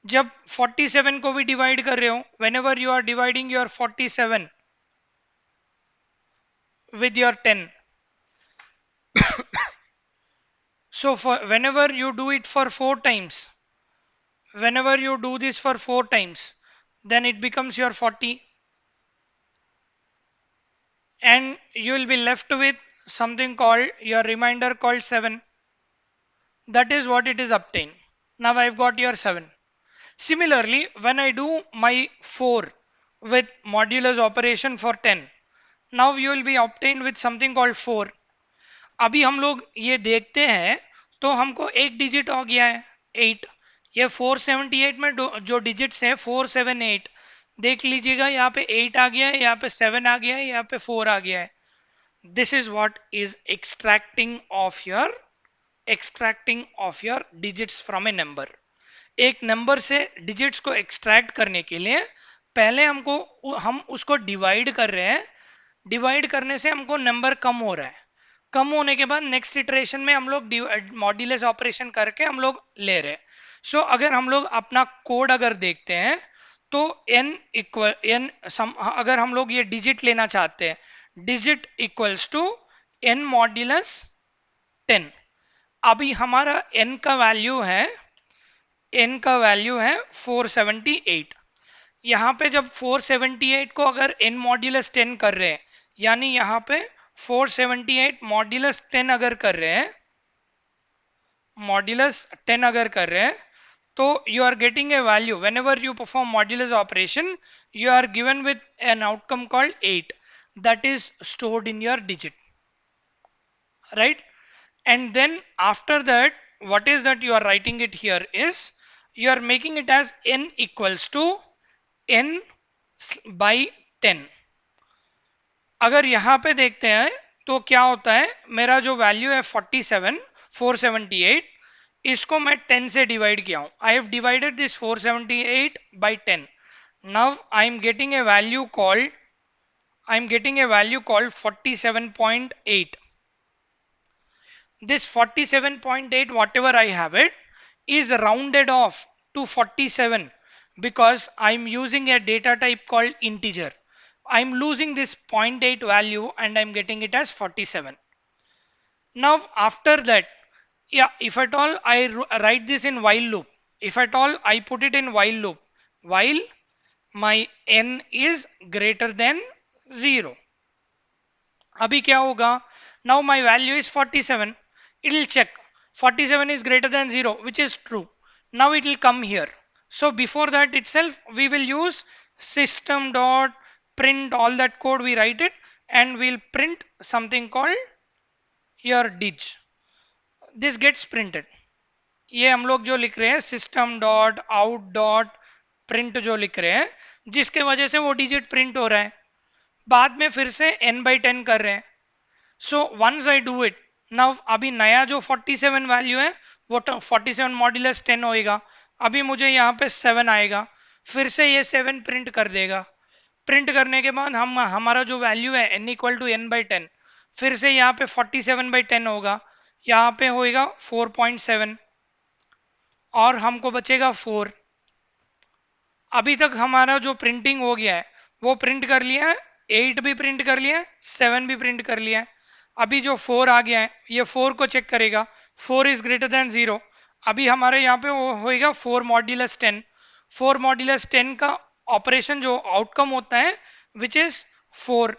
जब 47 को भी डिवाइड कर रहे हो, whenever you are dividing your 47 with your 10, so for whenever you do it for 4 times, whenever you do this for 4 times, then it becomes your 40, and you will be left with something called your remainder called 7. That is what it is obtained. Now I've got your 7. Similarly, when I do my 4 with modulus operation for 10, now you will be obtained with something called 4. अभी हम लोग ये देखते हैं तो हमको एक digit हो गया है 8. ये 478 में जो डिजिट्स हैं 478, देख लीजिएगा यहाँ पे 8 आ गया है, यहाँ पे 7 आ गया है, यहाँ पे 4 आ गया है. This is what is extracting of your digits from a number. एक नंबर से डिजिट्स को एक्सट्रैक्ट करने के लिए पहले हम उसको डिवाइड कर रहे हैं, डिवाइड करने से हमको नंबर कम हो रहा है, कम होने के बाद नेक्स्ट इटरेशन में हम लोग मॉड्यूलस ऑपरेशन करके हम लोग ले रहे हैं. सो अगर हम लोग अपना कोड अगर देखते हैं तो अगर हम लोग ये डिजिट लेना चाहते हैं, digit equals to n modulus 10. अभी हमारा n का वैल्यू है 478. यहाँ पे जब 478 को अगर n मॉड्यूलस 10 कर रहे हैं, यानी यहाँ पे 478 मॉड्यूलस 10 अगर कर रहे हैं, तो you are getting a value. Whenever you perform modulus operation, you are given with an outcome called 8 that is stored in your digit, right? And then after that, what is that you are writing it here is you are making it as n equals to n by 10. अगर यहाँ पे देखते हैं तो क्या होता है, मेरा जो वैल्यू है 478, इसको मैं 10 से डिवाइड किया हूं. I have divided this 478 by 10. Now I am getting a value called 47.8. This 47.8, whatever I have it, is rounded off to 47 because I'm using a data type called integer. I'm losing this 0.8 value and I'm getting it as 47. Now after that, yeah, if at all I write this in while loop, if at all I put it in while loop, while my n is greater than 0, अभी क्या होगा, now my value is 47, it will check 47 is greater than 0, which is true. Now it will come here. So before that itself we will use system dot print, all that code we write it, and we'll print something called your dig. This gets printed. ये हम लोग जो लिख रहे हैं system dot out dot print जो लिख रहे हैं, जिसके वजह से वो डिजिट प्रिंट हो रहा है, बाद में फिर से n by 10 कर रहे हैं. So once I do it, now अभी नया जो 47 वैल्यू है वो 47 मॉड्यूलस 10 होएगा. अभी मुझे यहाँ पे 7 आएगा, फिर से ये 7 प्रिंट कर देगा. प्रिंट करने के बाद हमारा जो वैल्यू है n equal to n by 10, फिर से यहाँ पे 47 by 10 होगा, यहाँ पे होएगा 4.7 और हमको बचेगा 4. अभी तक हमारा जो प्रिंटिंग हो गया है वो प्रिंट कर लिया है, 8 भी प्रिंट कर लिया है, 7 भी प्रिंट कर लिया है. अभी जो 4 आ गया है ये 4 को चेक करेगा, 4 इज ग्रेटर देन 0. अभी हमारे यहाँ पे होएगा 4 मॉड्यूलस 10. 4 मॉड्यूलस 10 का ऑपरेशन जो आउटकम होता है विच इज 4,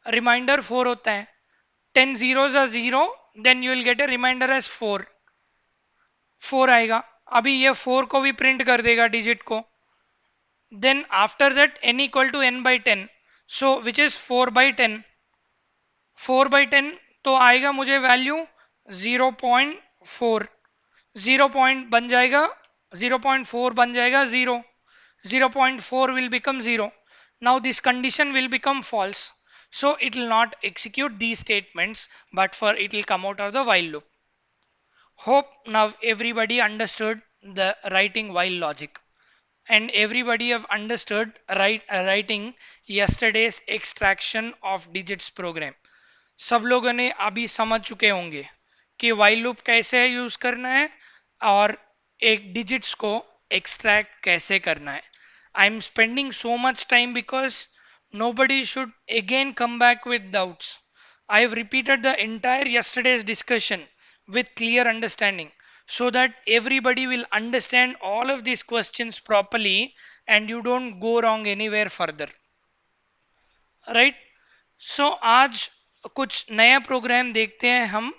रिमाइंडर 4 होता है. 10 zeros are 0, then you will get a remainder as 4. 4 आएगा. अभी ये 4 को भी प्रिंट कर देगा डिजिट को. Then after that n equal to n by 10. So which is 4 by 10. 4 by 10 तो आएगा मुझे वैल्यू 0.4. 0 पॉइंट बन जाएगा 0.4 बन जाएगा 0. 0.4 will become 0. Now this condition will become false. So it will not execute these statements, but for it will come out of the while loop. Hope now everybody understood the writing while logic. And everybody have understood writing yesterday's extraction of digits program. सब लोगों ने अभी समझ चुके होंगे कि while loop कैसे use करना है और एक digits को extract कैसे करना है. I'm spending so much time because nobody should again come back with doubts. I have repeated the entire yesterday's discussion with clear understanding so that everybody will understand all of these questions properly and you don't go wrong anywhere further. Right? So आज कुछ नया programme देखते हैं हम.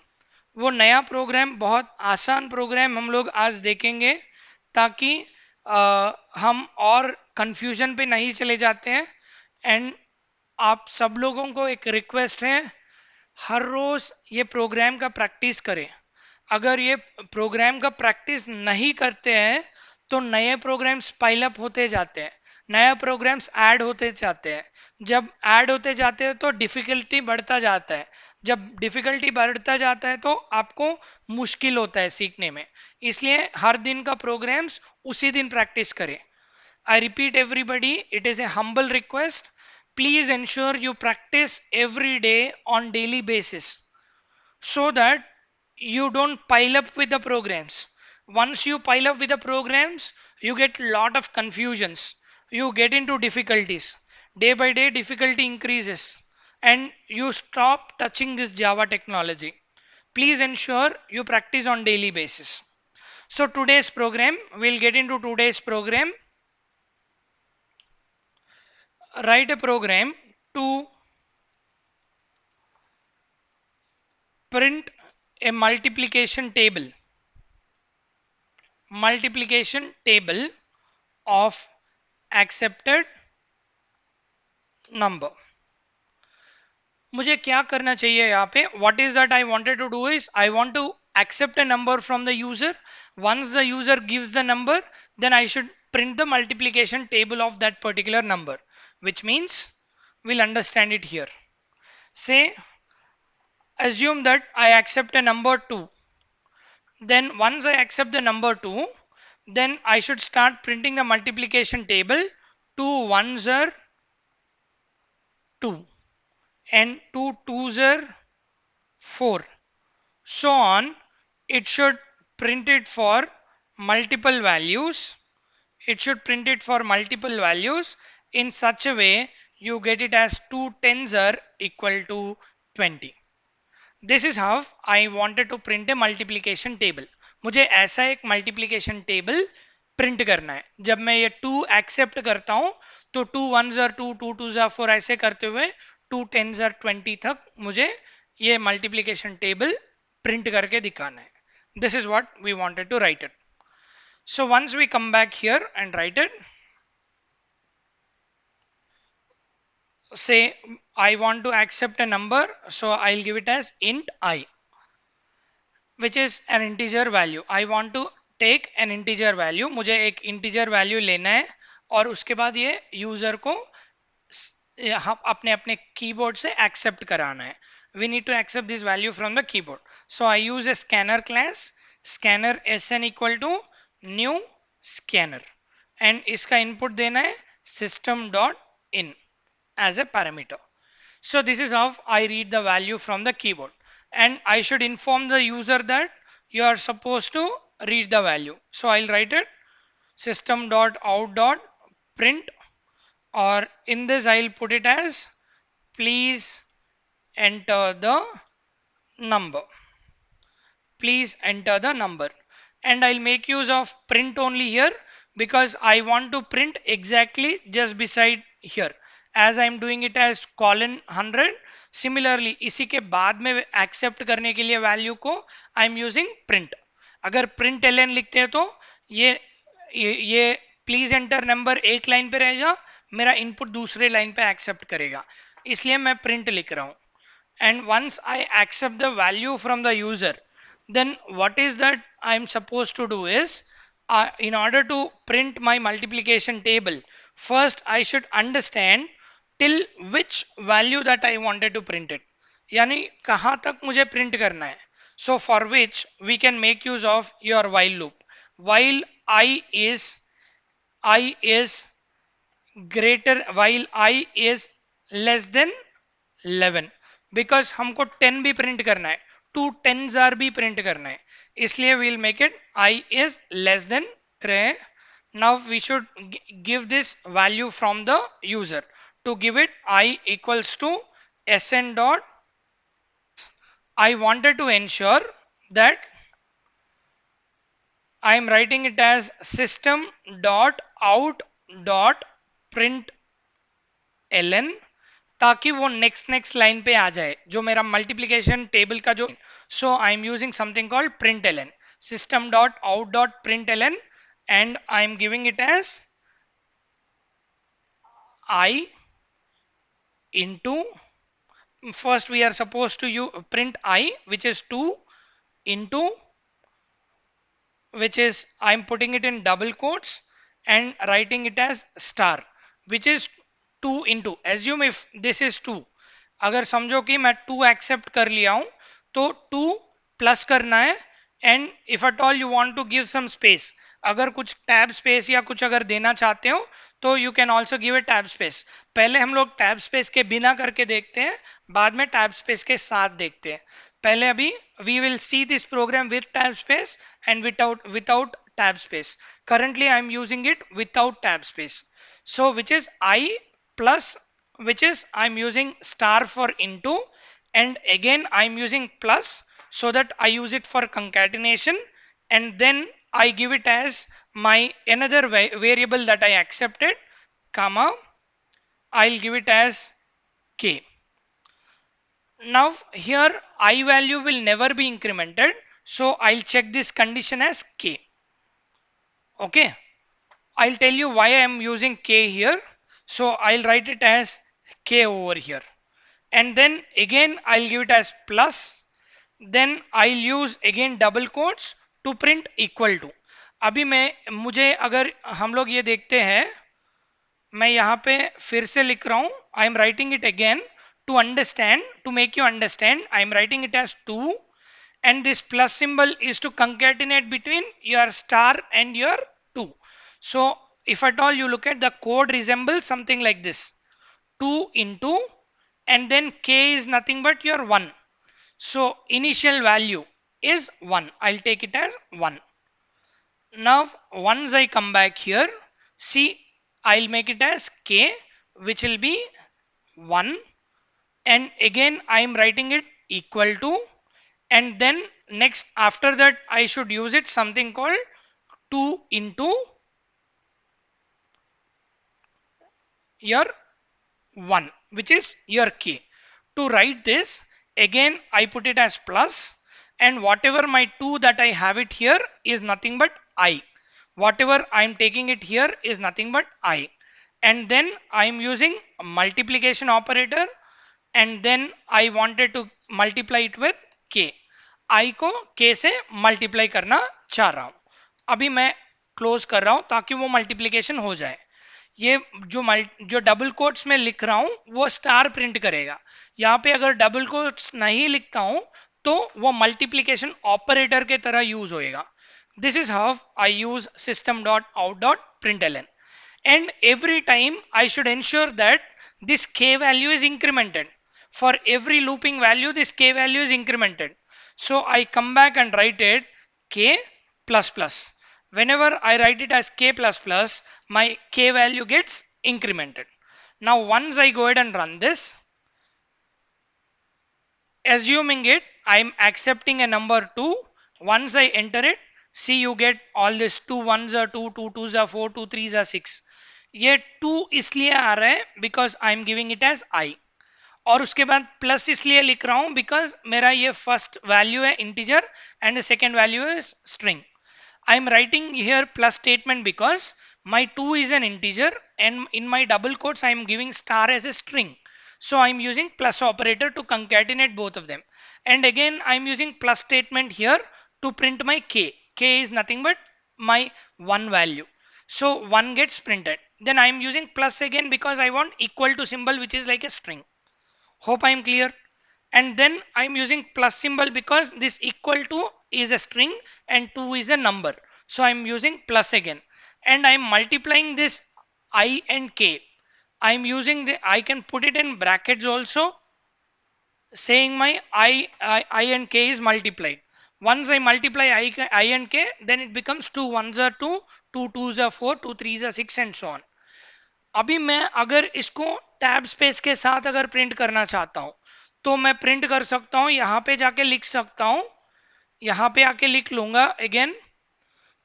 वो नया programme बहुत आसान प्रोग्राम हम लोग आज देखेंगे ताकि हम और कंफ्यूजन पे नहीं चले जाते हैं. एंड आप सब लोगों को एक रिक्वेस्ट है, हर रोज ये प्रोग्राम का प्रैक्टिस करें. अगर ये प्रोग्राम का प्रैक्टिस नहीं करते हैं तो नए प्रोग्राम्स पाइल अप होते जाते हैं, नए प्रोग्राम्स ऐड होते जाते हैं. जब ऐड होते जाते हैं तो डिफिकल्टी बढ़ता जाता है. जब डिफिकल्टी बढ़ता जाता है तो आपको मुश्किल होता है सीखने में. इसलिए हर दिन का प्रोग्राम्स उसी दिन प्रैक्टिस करें. I repeat everybody, it is a humble request. Please ensure you practice every day on daily basis so that you don't pile up with the programs. Once you pile up with the programs, you get lot of confusions. You get into difficulties. Day by day, difficulty increases and you stop touching this Java technology. Please ensure you practice on daily basis. So today's program, we'll get into today's program. Write a program to print a multiplication table of accepted number. मुझे क्या करना चाहिए यहाँ पे? What is that I wanted to do is I want to accept a number from the user. Once the user gives the number, then I should print the multiplication table of that particular number, which means we'll understand it here. Say, assume that I accept a number 2. Then once I accept the number 2, then I should start printing the multiplication table. 2 ones are 2 and 2 twos are 4. So on, it should print it for multiple values. It should print it for multiple values in such a way you get it as 2 tens are equal to 20. This is how I wanted to print a multiplication table. मुझे ऐसा एक multiplication table print करना है. जब मैं ये 2 accept करता हूँ तो 2 ones are 2, 2 twos are 4 ऐसे करते हुए 2 tens are 20 तक मुझे ये multiplication table print करके दिखाना है. This is what we wanted to write it. So once we come back here and write it, say I want to accept a number, so I'll give it as int I, which is an integer value. I want to take an integer value. मुझे एक integer value लेना है और उसके बाद ये user को हम अपने अपने keyboard से accept कराना है. We need to accept this value from the keyboard. So I use a scanner class, scanner sn equal to new scanner, and इसका input देना है system.in as a parameter. So this is how I read the value from the keyboard, and I should inform the user that you are supposed to read the value. So I'll write it system.out.print, or in this I'll put it as please enter the number. Please enter the number, and I'll make use of print only here because I want to print exactly just beside here. As I'm doing it as colon 100, similarly इसी के बाद में accept करने के लिए value को आई am using print. अगर print L लिखते हैं तो ये प्लीज एंटर नंबर एक लाइन पे रहेगा, मेरा इनपुट दूसरे लाइन पे एक्सेप्ट करेगा, इसलिए मैं प्रिंट लिख रहा हूं। And once I accept the value from the user, then what is that I'm supposed to do is, in order to print my multiplication table, first I should understand till which value that I wanted to print it, यानी कहाँ तक मुझे print करना है। So for which we can make use of your while loop. While I is greater, while I is less than 11, because हमको 10 भी print करना है, 2 10s भी प्रिंट करना है, इसलिए we'll make it I is less than रहे। Now we should give this value from the user. To give it I equals to sn dot, I wanted to ensure that I am writing it as system dot out dot print ln, ताकि वो next line पे आ जाए जो मेरा multiplication table का जो। So I am using something called print L N, system dot out dot print L N, and I am giving it as I into, first we are supposed to print I, which is 2 into, which is I'm putting it in double quotes and writing it as star, which is 2 into, assume if this is 2, अगर समझो कि मैं 2 accept कर लिया हूं तो 2 plus करना है, and if at all you want to give some space, अगर कुछ टैब स्पेस या कुछ अगर देना चाहते हो तो you can also give a tab space. पहले हम लोग टैब स्पेस के बिना करके देखते हैं, बाद में टैब स्पेस के साथ देखते हैं। पहले अभी we will see this program with tab space and without tab space. Currently I am using it without tab space. So which is I plus, which is I am using star for into, and again I am using plus so that I use it for concatenation, and then I give it as my another variable that I accepted, comma, I'll give it as k. Now here I value will never be incremented, so I'll check this condition as k. Okay, I'll tell you why I am using k here. So I'll write it as k over here, and then again I'll give it as plus, then I'll use again double quotes to print equal to। अभी मुझे अगर हम लोग ये देखते हैं, मैं यहाँ पे फिर से लिख रहा हूँ, I am writing it again to understand, to make you understand, I am writing it as 2, and this plus symbol is to concatenate between your star and your 2. So if at all you look at the code resembles something like this, 2 into, and then k is nothing but your 1. So initial value is 1, I'll take it as 1. Now once I come back here, see, I'll make it as k, which will be 1, and again I am writing it equal to, and then next after that I should use it something called 2 into your 1, which is your k. To write this, again I put it as plus, and whatever my 2 that I have it here is nothing but I, whatever I am taking it here is nothing but I, and then I am using a multiplication operator, and then I wanted to multiply it with k, I को k से multiply करना चाह रहा हूं। अभी मैं close कर रहा हूं ताकि वो मल्टीप्लिकेशन हो जाए। ये जो डबल कोट्स में लिख रहा हूं वो स्टार प्रिंट करेगा। यहाँ पे अगर डबल कोट्स नहीं लिखता हूं तो वो मल्टीप्लिकेशन ऑपरेटर के तरह यूज होएगा। This is how I use system dot out dot println, and every time I should ensure that this k value is incremented. For every looping value, this k value is incremented. So I come back and write it k plus plus. Whenever I write it as k plus plus, my k value gets incremented. Now once I go ahead and run this, assuming it, I am accepting a number 2. Once I enter it, see, you get all this 2 1s are 2, 2 2s are 4, 2 3s are 6. ये 2 इसलिए आ रहा है because I am giving it as I. और उसके बाद plus इसलिए लिख रहा हूं बिकॉज मेरा ये फर्स्ट वैल्यू है इंटीजर एंड सेकेंड वैल्यू है string. I am writing here plus statement because my 2 is an integer and in my double quotes I am giving star as a string. So I am using plus operator to concatenate both of them. And again I am using plus statement here to print my k. K is nothing but my 1 value. So 1 gets printed. Then I am using plus again because I want equal to symbol which is like a string. Hope I am clear. And then I am using plus symbol because this equal to is a string and 2 is a number. So I am using plus again. And I am multiplying this I and k. I am using I can put it in brackets also, saying my I and k is multiplied. Once I multiply I and k, then it becomes 2 ones are 2, 2 twos are 4, 2 threes are 6 and so on. अभी मैं अगर इसको tab space के साथ अगर print करना चाहता हूं तो मैं प्रिंट कर सकता हूं, यहां पे जाके लिख सकता हूं, यहां पे आके लिख लूंगा अगेन,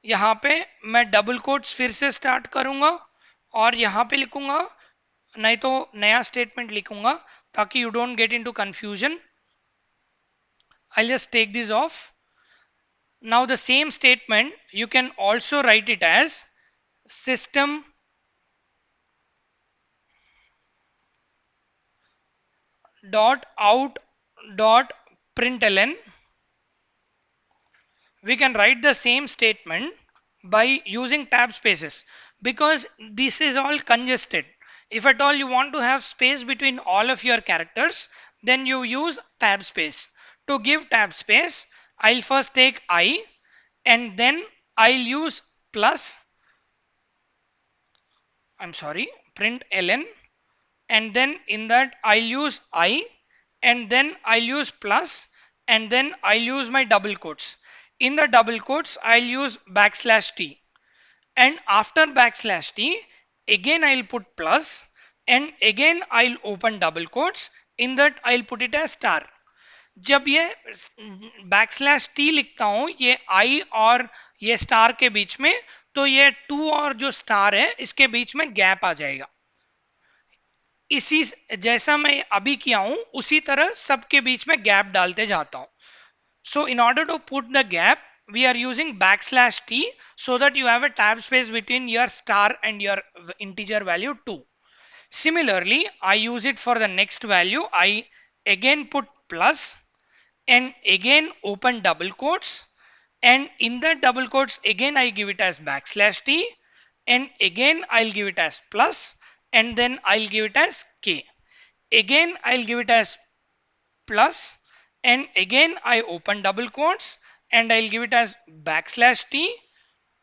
यहां पे मैं डबल कोट्स फिर से स्टार्ट करूंगा और यहां पे लिखूंगा, नहीं तो नया स्टेटमेंट लिखूंगा ताकि you don't get into confusion. I just take this off. Now the same statement you can also write it as system dot out dot println. We can write the same statement by using tab spaces because this is all congested. If at all you want to have space between all of your characters, then you use tab space. To give tab space, I'll first take I and then I'll use plus, I'm sorry, print ln, and then in that I'll use I and then I'll use plus and then I'll use my double quotes. In the double quotes I'll use backslash t, and after backslash t again I'll put plus and again I'll open double quotes. In that I'll put it as star. जब ये backslash T लिखता हूं ये आई और ये star के बीच में, तो ये 2 और जो स्टार है इसके बीच में गैप आ जाएगा. इसी जैसा मैं अभी किया हूं उसी तरह सबके बीच में गैप डालते जाता हूं. So in order to put the gap, we are using backslash t so that you have a tab space between your star and your integer value 2. Similarly, I use it for the next value. I again put plus and again open double quotes, and in the double quotes again I give it as backslash t and again I'll give it as plus and then I'll give it as k. Again I'll give it as plus and again I open double quotes and I'll give it as backslash t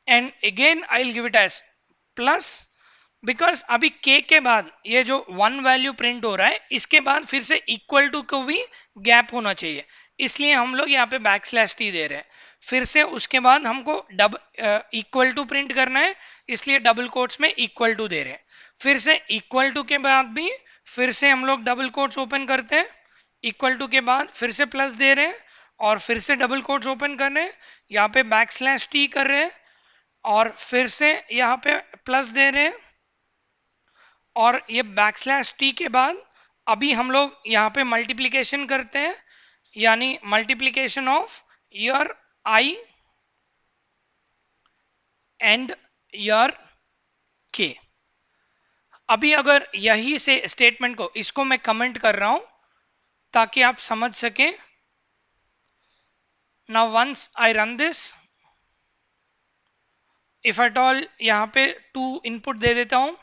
and again I'll give it as plus. Because अभी k के बाद ये जो 1 value print हो रहा है इसके बाद फिर से इक्वल टू को भी गैप होना चाहिए, इसलिए हम लोग यहाँ पे बैक स्लैश टी दे रहे हैं. फिर से उसके बाद हमको इक्वल टू प्रिंट करना है इसलिए डबल कोट्स में इक्वल टू दे रहे हैं. फिर से इक्वल टू के बाद भी फिर से हम लोग डबल कोट्स ओपन करते हैं, इक्वल टू के बाद फिर से प्लस दे रहे हैं और फिर से डबल कोट्स ओपन कर रहे हैं, यहाँ पे बैक स्लैश टी कर रहे हैं और फिर से यहाँ पे प्लस दे रहे हैं और ये बैकस्लैश टी के बाद अभी हम लोग यहाँ पे मल्टीप्लिकेशन करते हैं, यानी multiplication of your I and your के. अभी अगर यही से स्टेटमेंट को इसको मैं कमेंट कर रहा हूं ताकि आप समझ सकें. Now once I run this, if at all यहाँ पे 2 इनपुट दे देता हूं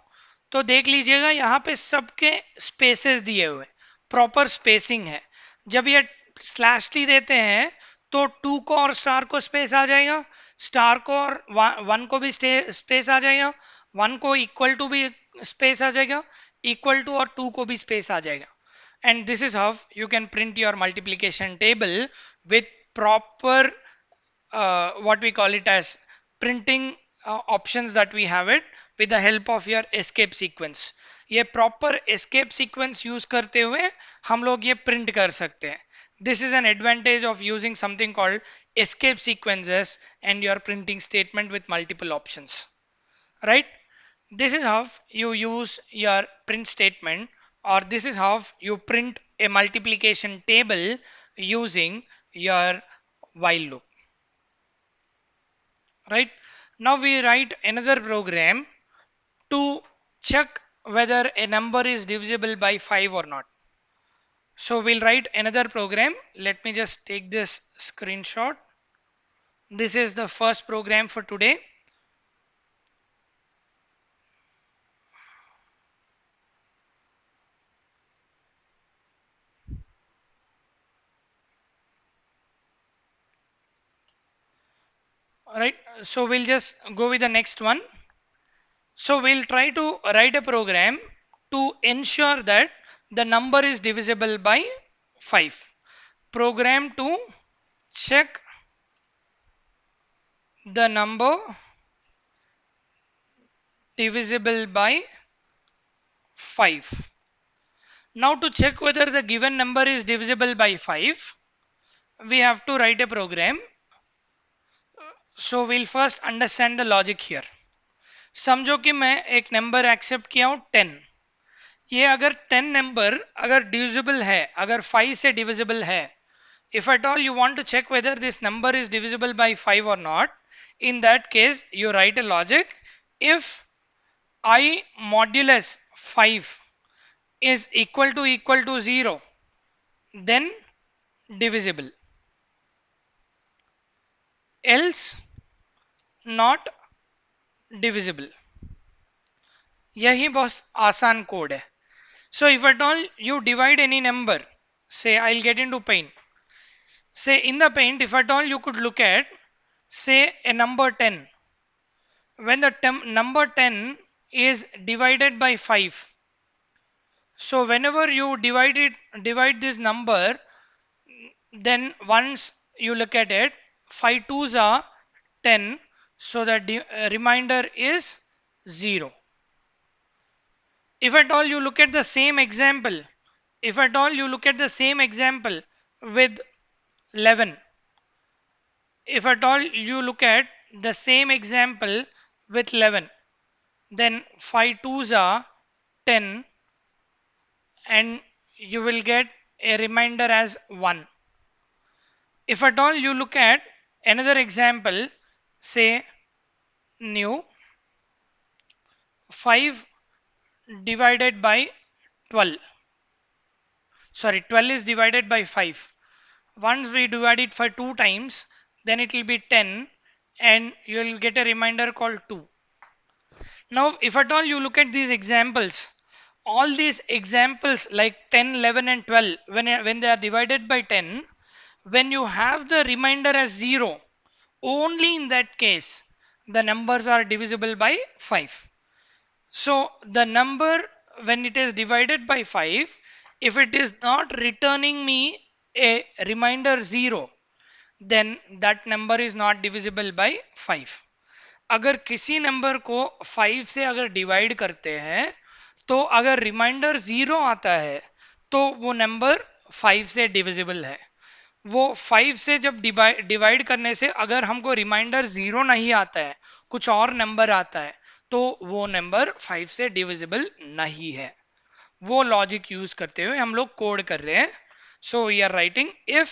तो देख लीजिएगा यहाँ पे सबके स्पेसेस दिए हुए, प्रॉपर स्पेसिंग है. जब ये स्लैश टी देते हैं तो 2 को और स्टार को स्पेस आ जाएगा, स्टार को और 1 को भी स्पेस आ जाएगा, 1 को इक्वल टू भी स्पेस आ जाएगा, इक्वल टू और 2 को भी स्पेस आ जाएगा. And this is how you can print your multiplication table with proper what we call it as printing options that we have it with the help of your escape sequence. ये proper escape sequence use करते हुए हम लोग ये print कर सकते हैं. This is an advantage of using something called escape sequences and your printing statement with multiple options, right? This is how you use your print statement, or this is how you print a multiplication table using your while loop. Right? Now we write another program to check whether a number is divisible by 5 or not. So we'll write another program. Let me just take this screenshot. This is the first program for today. All right, so we'll just go with the next one. So we'll try to write a program to ensure that the number is divisible by 5. Program to check the number divisible by 5. Now to check whether the given number is divisible by 5, we have to write a program. So we'll first understand the logic here. समझो कि मैं एक number except किया हूँ 10. ये अगर 10 number अगर divisible है, अगर 5 से डिविजिबल है, if at all you want to check whether this number is divisible by 5 or not, in that case you write a logic. If I modulus 5 is equal to 0, then divisible, else not divisible. यही बहुत आसान code है. So if at all you divide any number, say I'll get into paint. Say in the paint, if at all you could look at, say a number 10. When the number 10 is divided by 5. So whenever you divide this number, then once you look at it, 5 twos are 10. So the remainder is 0. If at all you look at the same example, if at all you look at the same example with 11, if at all you look at the same example with 11, then 5 twos are 10 and you will get a remainder as 1. If at all you look at another example, say new 5 divided by 12. Sorry, 12 is divided by 5. Once we divide it for 2 times, then it will be 10 and you will get a remainder called 2. Now if at all you look at these examples, all these examples like 10, 11 and 12, when they are divided by 10, when you have the remainder as 0, only in that case the numbers are divisible by 5. So the number when it is divided by 5, if it is not returning me a remainder 0, then that number is not divisible by 5. अगर किसी number को 5 से अगर divide करते हैं तो अगर reminder 0 आता है तो वो नंबर 5 से डिविजिबल है. वो 5 से जब डिवाइड करने से अगर हमको रिमाइंडर 0 नहीं आता है, कुछ और नंबर आता है, तो वो नंबर 5 से डिविजिबल नहीं है. वो लॉजिक यूज करते हुए हम लोग कोड कर रहे हैं. So we are writing if,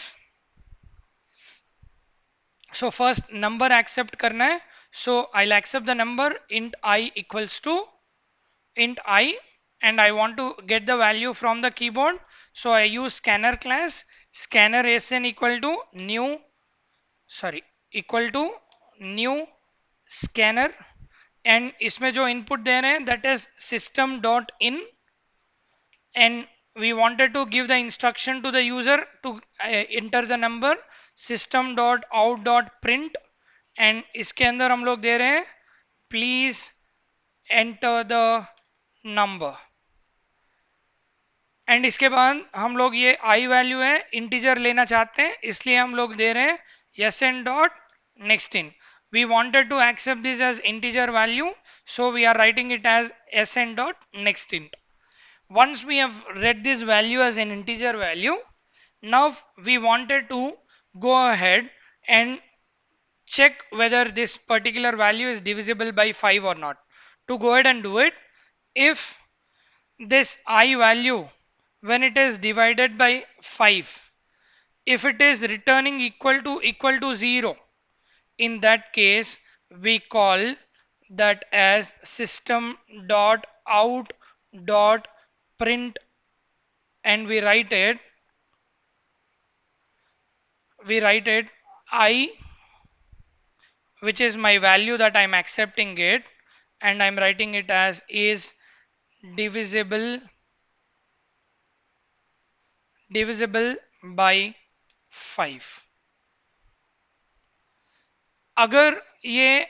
so first number accept करना है. So I'll accept the number int I equals to int I and I want to get the value from the keyboard. So I use scanner class, scanner sn equal to new scanner and इसमें जो input दे रहे हैं that is system dot in and we wanted to give the instruction to the user to enter the number system dot out dot print and इसके अंदर हम लोग दे रहे हैं please enter the number and इसके बाद हम लोग ये आई वैल्यू है इंटीजर लेना चाहते हैं इसलिए हम लोग दे रहे हैं S N dot next in. We wanted to accept this as integer value so we are writing it as S N dot next int. Once we have read this value as an integer value, now we wanted to go ahead and check whether this particular value is divisible by 5 or not. To go ahead and do it, if this I value when it is divided by 5, if it is returning equal to 0, in that case we call that as system dot out dot print, and we write it I, which is my value that I'm accepting it, and I'm writing it as is divisible by 5. अगर ये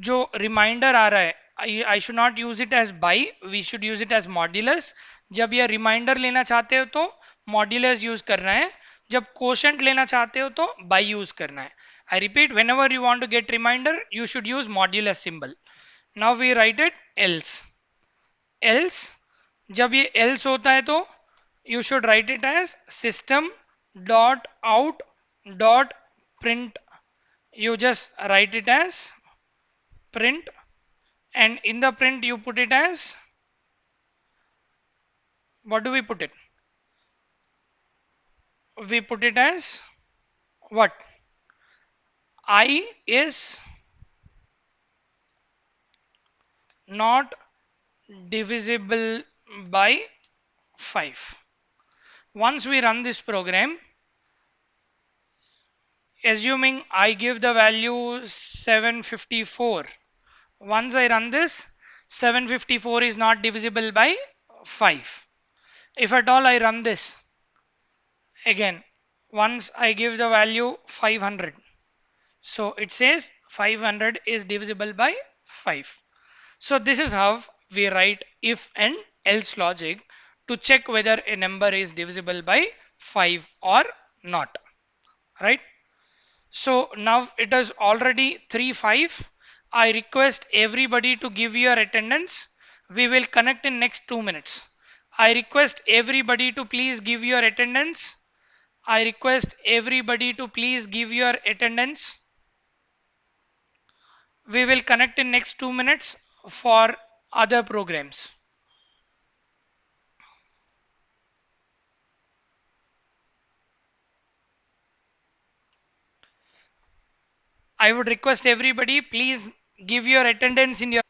जो reminder आ रहा है, I should not use it as by, we should use it as modulus. जब ये reminder लेना चाहते हो तो मॉड्यूलस यूज करना है, जब कोशेंट लेना चाहते हो तो बाई यूज करना है. I repeat, whenever you want to get reminder you should use modulus symbol. Now we write it else. जब ये एल्स होता है तो you should write it as system dot out dot print. You just write it as print, and in the print you put it as, what do we put it? We put it as what? I is not divisible by 5. Once we run this program, assuming I give the value 754, once I run this, 754 is not divisible by 5. If at all I run this again, once I give the value 500, so it says 500 is divisible by 5. So this is how we write if and else logic to check whether a number is divisible by 5 or not, right? So now it is already 3:05. I request everybody to give your attendance. We will connect in next 2 minutes. I request everybody to please give your attendance. I request everybody to please give your attendance. We will connect in next 2 minutes for other programs. I would request everybody please give your attendance in your.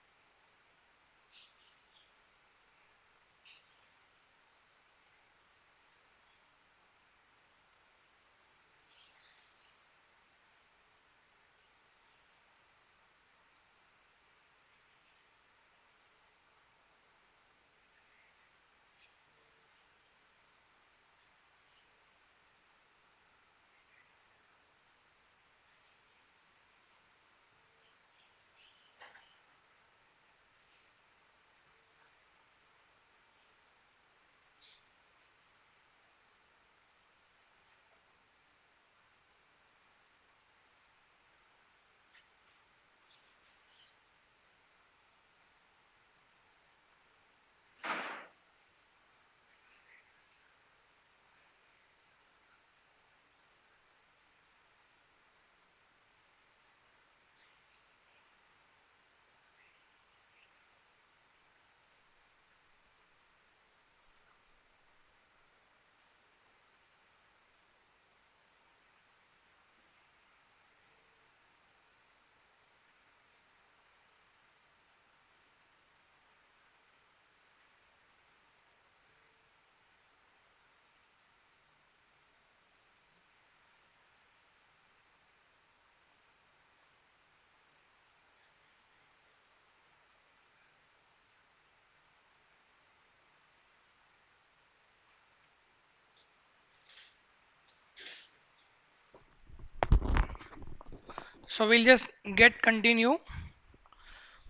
So we'll just get continue.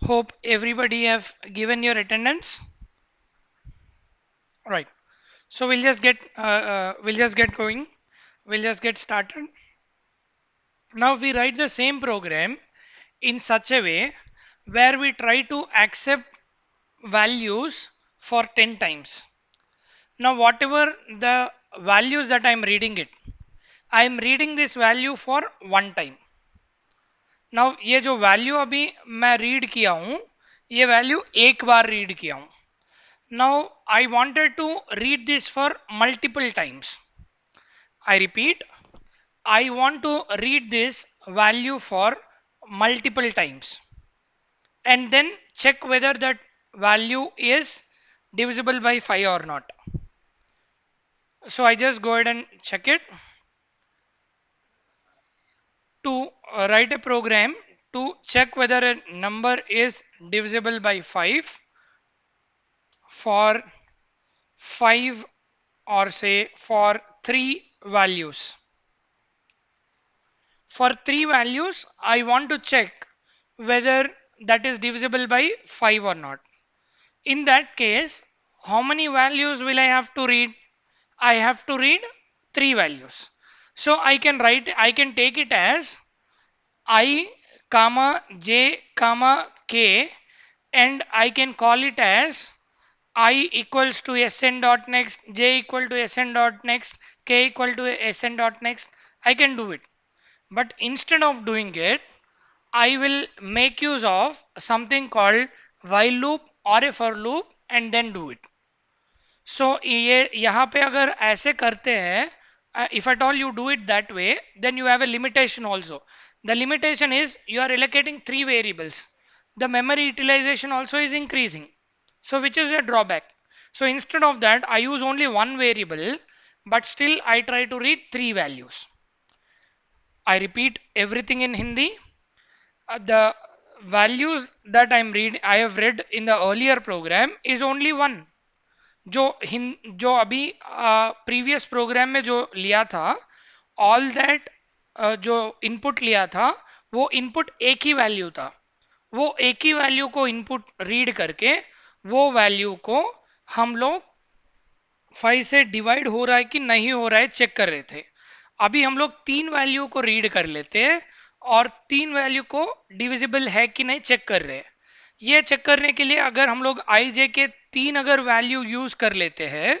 Hope everybody have given your attendance. Right. So we'll just get going. We'll just get started. Now we write the same program in such a way where we try to accept values for 10 times. Now whatever the values that I'm reading it, I'm reading this value for one time. Now ये जो value अभी मैं read किया हूँ, ये value एक बार read किया हूँ. Now I wanted to read this for multiple times. I repeat, I want to read this value for multiple times and then check whether that value is divisible by 5 or not. So I just go ahead and check it to write a program to check whether a number is divisible by 5 for 5 or say for 3 values. For 3 values, I want to check whether that is divisible by 5 or not. In that case, how many values will I have to read? I have to read 3 values. So I can take it as I comma j comma k, and I can call it as I equals to sn dot next, j equal to sn dot next, k equal to sn dot next. I can do it. But instead of doing it, I will make use of something called while loop or a for loop and then do it. So ये यहाँ पे अगर ऐसे करते हैं, if at all you do it that way, then you have a limitation also. The limitation is you are allocating 3 variables. The memory utilization also is increasing. So which is a drawback. So instead of that, I use only one variable, but still I try to read 3 values. I repeat everything in Hindi. The values that I have read in the earlier program is only one. जो अभी previous programme में जो लिया था, all that जो input लिया था, वो इनपुट एक ही वैल्यू था. वो एक ही वैल्यू को इनपुट रीड करके वो वैल्यू को हम लोग 5 से डिवाइड हो रहा है कि नहीं हो रहा है चेक कर रहे थे. अभी हम लोग 3 वैल्यू को रीड कर लेते हैं और 3 वैल्यू को डिविजिबल है कि नहीं चेक कर रहे हैं. ये चेक करने के लिए अगर हम लोग आई जे के 3 अगर वैल्यू यूज कर लेते हैं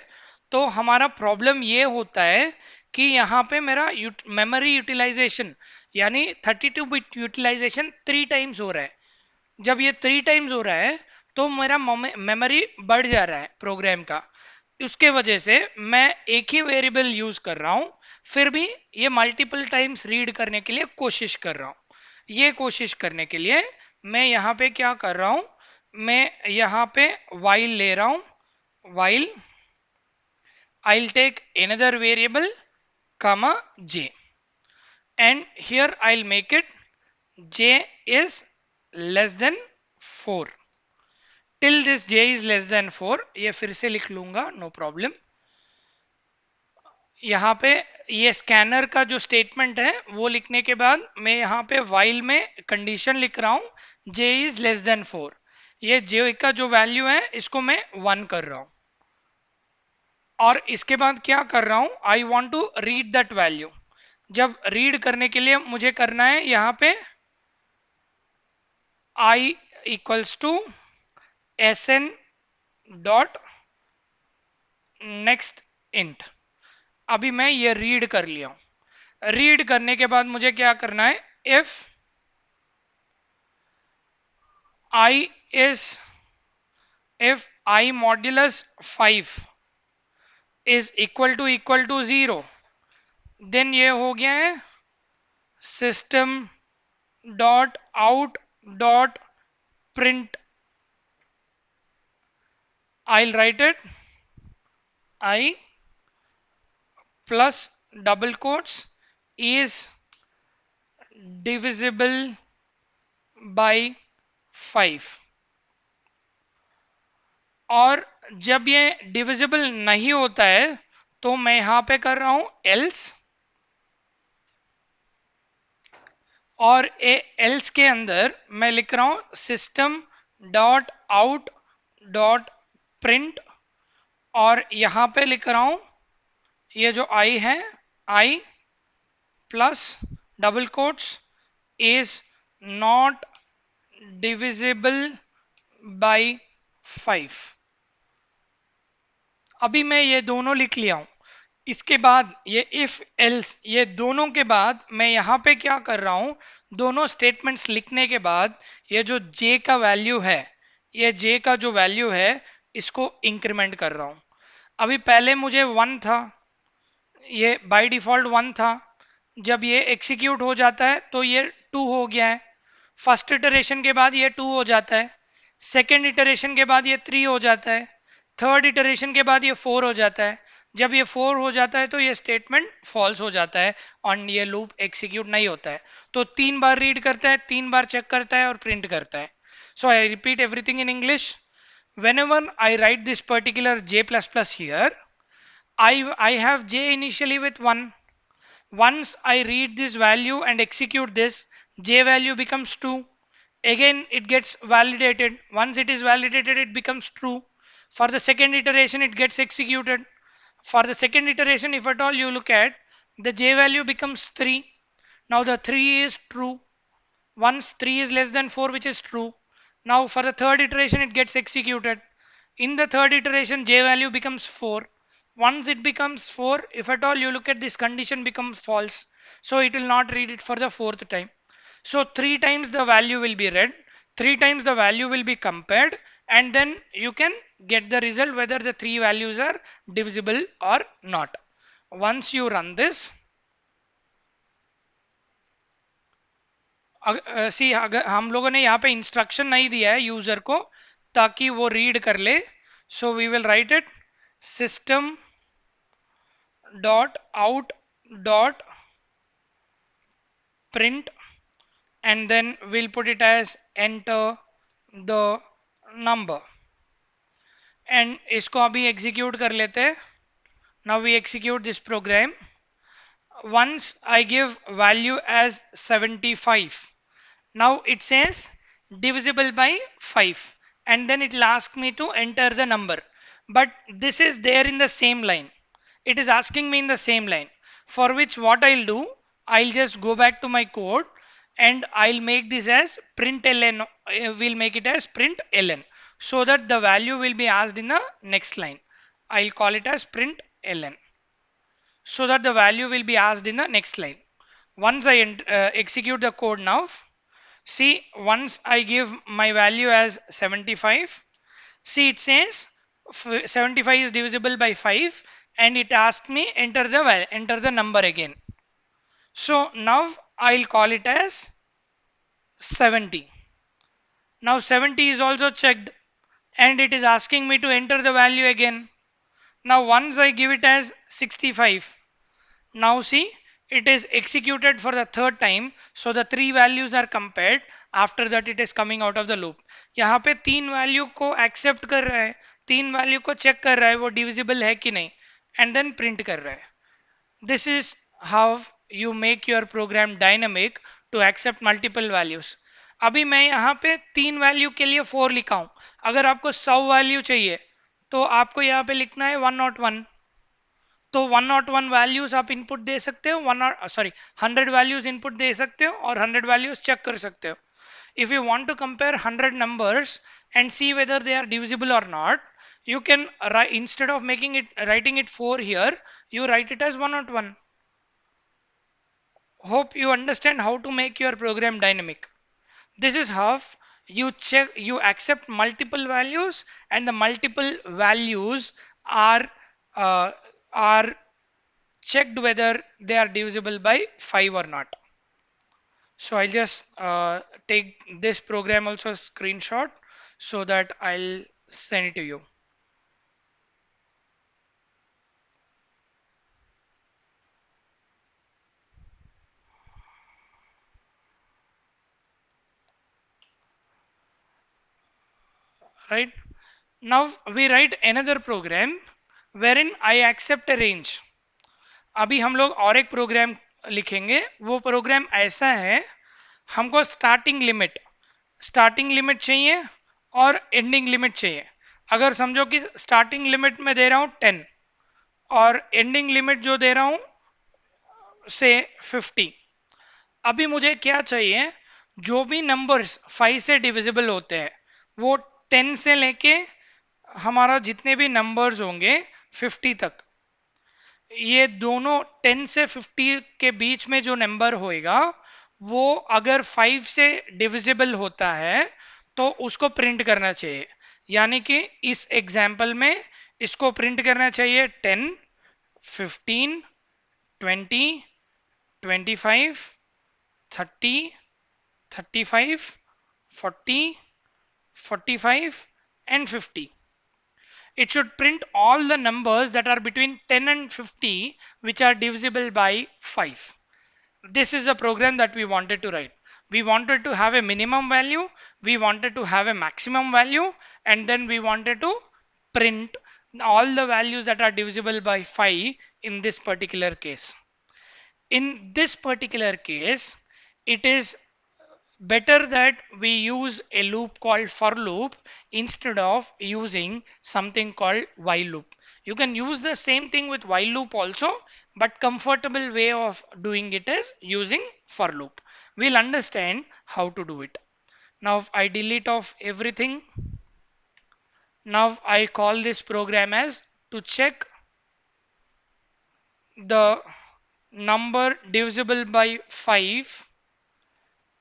तो हमारा प्रॉब्लम ये होता है कि यहाँ पे मेरा मेमोरी यूटिलाइजेशन यानी 32 बिट यूटिलाइजेशन 3 टाइम्स हो रहा है. जब ये 3 टाइम्स हो रहा है तो मेरा मेमोरी बढ़ जा रहा है प्रोग्राम का. उसके वजह से मैं एक ही वेरिएबल यूज कर रहा हूं, फिर भी ये मल्टीपल टाइम्स रीड करने के लिए कोशिश कर रहा हूं. ये कोशिश करने के लिए मैं यहाँ पे क्या कर रहा हूं, मैं यहाँ पे while ले रहा हूं. while I'll take another variable comma j, and here I'll make it j is less than 4. till this j is less than 4. ये फिर से लिख लूंगा, नो प्रॉब्लम. यहाँ पे ये स्कैनर का जो स्टेटमेंट है वो लिखने के बाद मैं यहाँ पे while में कंडीशन लिख रहा हूँ j इज लेस देन 4. ये j का जो वैल्यू है इसको मैं 1 कर रहा हूँ और इसके बाद क्या कर रहा हूँ, I want to read that value. जब रीड करने के लिए मुझे करना है यहाँ पे i equals to sn dot next int. अभी मैं ये रीड कर लिया हूं. रीड करने के बाद मुझे क्या करना है, if i modulus 5 is equal to 0, देन ये हो गया है system dot out dot print. I'll write it I plus double quotes is divisible by 5. और जब ये डिविजिबल नहीं होता है तो मैं यहां पे कर रहा हूं else, और else के अंदर मैं लिख रहा हूं system dot out dot print, और यहां पे लिख रहा हूं ये जो i है i plus double quotes is not divisible by 5. अभी मैं ये दोनों लिख लिया हूं. इसके बाद ये इफ एल्स, ये दोनों के बाद मैं यहाँ पे क्या कर रहा हूं, दोनों स्टेटमेंट्स लिखने के बाद ये जो j का वैल्यू है, ये j का जो वैल्यू है इसको इंक्रीमेंट कर रहा हूं। अभी पहले मुझे 1 था, ये बाय डिफॉल्ट 1 था, जब ये एग्जीक्यूट हो जाता है तो ये 2 हो गया है। फर्स्ट इटरेशन के बाद ये 2 हो जाता है, सेकेंड इटरेशन के बाद ये 3 हो जाता है, थर्ड इटरेशन के बाद ये 4 हो जाता है। जब ये 4 हो जाता है तो ये स्टेटमेंट फॉल्स हो जाता है और ये लूप एग्जीक्यूट नहीं होता है। तो 3 बार रीड करता है, 3 बार चेक करता है और प्रिंट करता है। So I repeat everything in English. Whenever I write this particular j++ here, I have j initially with 1. Once I read this value and execute this, j value becomes 2. Again, it gets validated. Once it is validated, it becomes true. For the second iteration, it gets executed. For the second iteration, if at all you look at, the j value becomes 3. Now the 3 is true. Once 3 is less than 4, which is true. Now for the third iteration, it gets executed. In the third iteration, j value becomes 4. Once it becomes 4, if at all you look at this condition becomes false, so it will not read it for the fourth time. So 3 times the value will be read, 3 times the value will be compared, and then you can get the result whether the 3 values are divisible or not. Once you run this, सी अगर हम लोगों ने यहाँ पे instruction नहीं दिया है user को ताकि वो रीड कर ले, so we will write it system dot out dot print and then we'll put it as enter the number and इसको अभी एग्जीक्यूट कर लेते हैं. Now we execute this program. Once I give value as 75, now it says divisible by 5 and then it will ask me to enter the number, but this is there in the same line. It is asking me in the same line, for which what I'll do, I'll just go back to my code and I'll make this as println. We'll make it as println so that the value will be asked in the next line. I'll call it as println so that the value will be asked in the next line. Once I execute the code now, see, once I give my value as 75, see it says 75 is divisible by 5 and it asked me enter the number again. So now I'll call it as 70. Now 70 is also checked and it is asking me to enter the value again. Now once I give it as 65, now see it is executed for the third time, so the 3 values are compared. After that it is coming out of the loop. यहाँ पे 3 value को accept कर रहा है, 3 value को check कर रहा है वो डिविजिबल है कि नहीं, एंड देन प्रिंट कर रहा है. This is how you make your program dynamic to accept multiple values. अभी मैं यहाँ पे 3 वैल्यू के लिए 4 लिखा हूँ. अगर आपको 100 वैल्यू चाहिए तो आपको यहाँ पे लिखना है 101. तो 101 वैल्यूज आप इनपुट दे सकते हो, 100 वैल्यूज इनपुट दे सकते हो और 100 वैल्यूज चेक कर सकते हो. If you want to compare 100 numbers and see whether they are divisible or not, you can write, instead of writing it 4 here, you write it as 101. Hope you understand how to make your program dynamic. This is how you accept multiple values and the multiple values are uh, are checked whether they are divisible by 5 or not. So I'll just take this program also a screenshot so that I'll send it to you. Right? Now we write another program wherein I accept a range. अभी हम लोग और एक programme लिखेंगे. वो programme ऐसा है, हमको स्टार्टिंग लिमिट चाहिए और एंडिंग लिमिट चाहिए. अगर समझो कि स्टार्टिंग लिमिट में दे रहा हूँ 10 और एंडिंग लिमिट जो दे रहा हूँ से 50. अभी मुझे क्या चाहिए, जो भी नंबर्स 5 से डिविजिबल होते हैं वो 10 से लेके हमारा जितने भी नंबर्स होंगे 50 तक, ये दोनों 10 से 50 के बीच में जो नंबर होएगा वो अगर 5 से डिविजिबल होता है तो उसको प्रिंट करना चाहिए. यानी कि इस एग्जाम्पल में इसको प्रिंट करना चाहिए 10, 15, 20, 25, 30, 35, 40, 45 and 50. It should print all the numbers that are between 10 and 50 which are divisible by 5. This is a program that we wanted to write. We wanted to have a minimum value, we wanted to have a maximum value, and then we wanted to print all the values that are divisible by 5 in this particular case. In this particular case, it is better that we use a loop called for loop instead of using something called while loop. You can use the same thing with while loop also, but comfortable way of doing it is using for loop. We'll understand how to do it. Now if I delete off everything, now I call this program as to check the number divisible by 5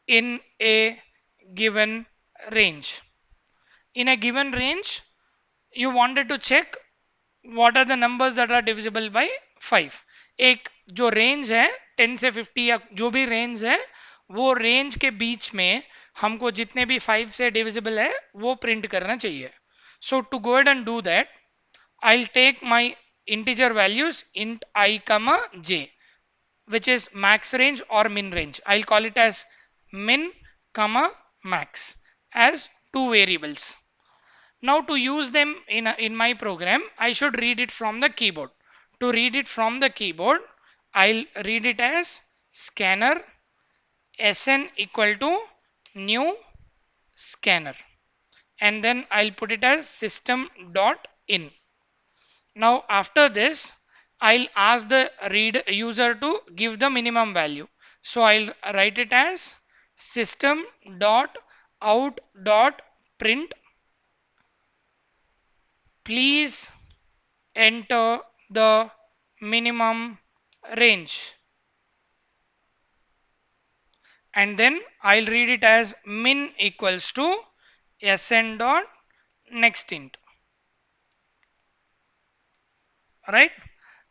in a given range. In a given range, you wanted to check what are the numbers that are divisible by 5. एक जो range है 10 से 50 या जो भी range है वो range के बीच में हमको जितने भी 5 से डिविजिबल है वो प्रिंट करना चाहिए. So to go ahead and do that, I'll take my integer values int I comma j, which is max range or min range. I'll call it as min comma max as two variables. Now to use them in my program, I should read it from the keyboard. To read it from the keyboard, I'll read it as scanner sn equal to new scanner, and then I'll put it as system dot in. Now after this, I'll ask the read user to give the minimum value. So I'll write it as system dot out dot print, please enter the minimum range, and then I'll read it as min equals to sn dot next int. Right?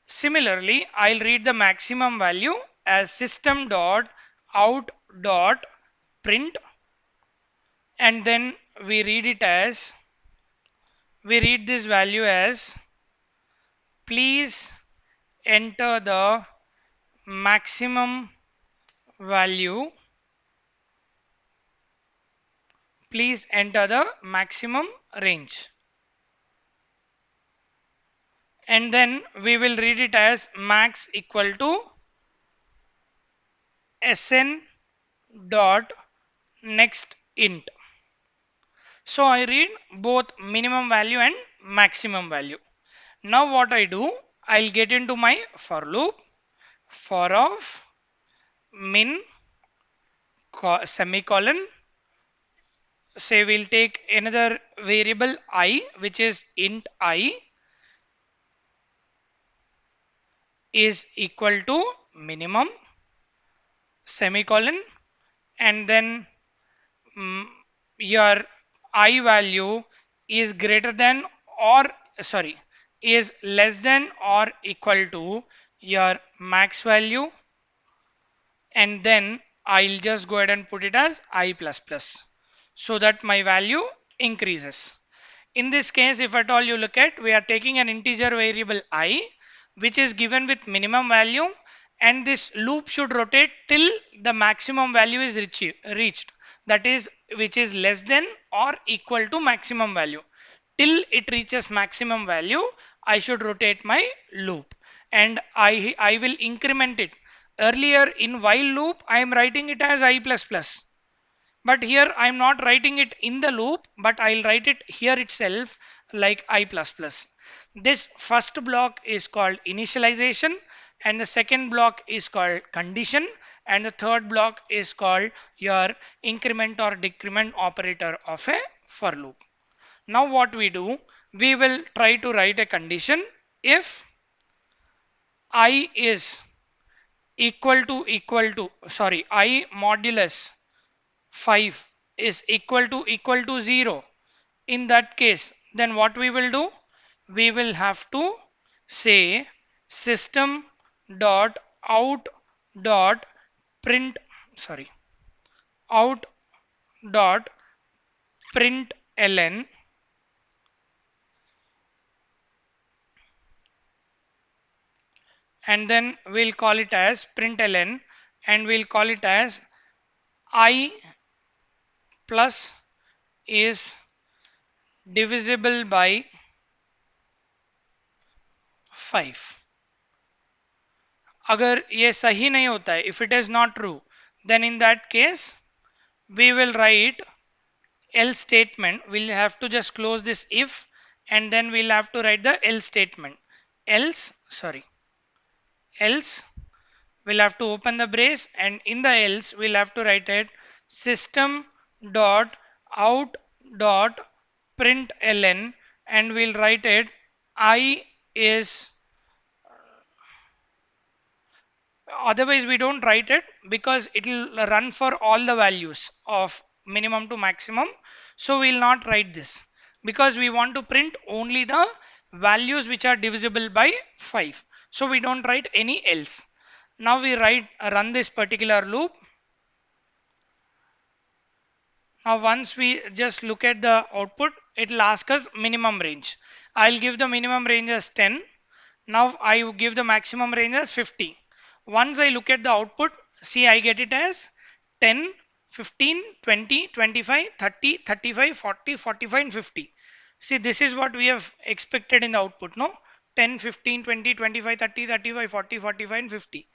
Similarly, I'll read the maximum value as system dot out dot print, and then we read this value as please enter the maximum value, please enter the maximum range, and then we will read it as max equal to sn dot next int. So I read both minimum value and maximum value. Now what I do, I'll get into my for loop, for of min semicolon, say we'll take another variable I, which is int I is equal to minimum semicolon, and then your I value is greater than or sorry is less than or equal to your max value, and then I'll just go ahead and put it as I plus plus so that my value increases. In this case, if at all you look at, we are taking an integer variable I which is given with minimum value, and this loop should rotate till the maximum value is reached, that is which is less than or equal to maximum value. Till it reaches maximum value, I should rotate my loop, and I will increment it. Earlier in while loop I am writing it as I plus plus, but here I am not writing it in the loop, but I'll write it here itself like I plus plus. This first block is called initialization, and the second block is called condition, and the third block is called your increment or decrement operator of a for loop. Now what we do, we will try to write a condition. If I is I modulus 5 is equal to 0, In that case, then what we will do? We will have to say system dot out dot print, sorry, out dot println, and then we'll call it as println, and we'll call it as I plus is divisible by 5. अगर ये सही नहीं होता है, if it is not true, then in that case we will write else statement. We'll have to just close this if, and then we'll have to write the else statement. Else we'll have to open the brace, and in the else we'll have to write it system dot out dot println, and we'll write it I is, otherwise we don't write it because it will run for all the values of minimum to maximum. So we will not write this because we want to print only the values which are divisible by 5. So we don't write any else. Now we run this particular loop. Now once we just look at the output, it will ask us minimum range. I'll give the minimum range as 10. Now I will give the maximum range as 50. Once I look at the output, see, I get it as 10, 15, 20, 25, 30, 35, 40, 45 and 50. See, this is what we have expected in the output, no? 10, 15, 20, 25, 30, 35, 40, 45 and 50.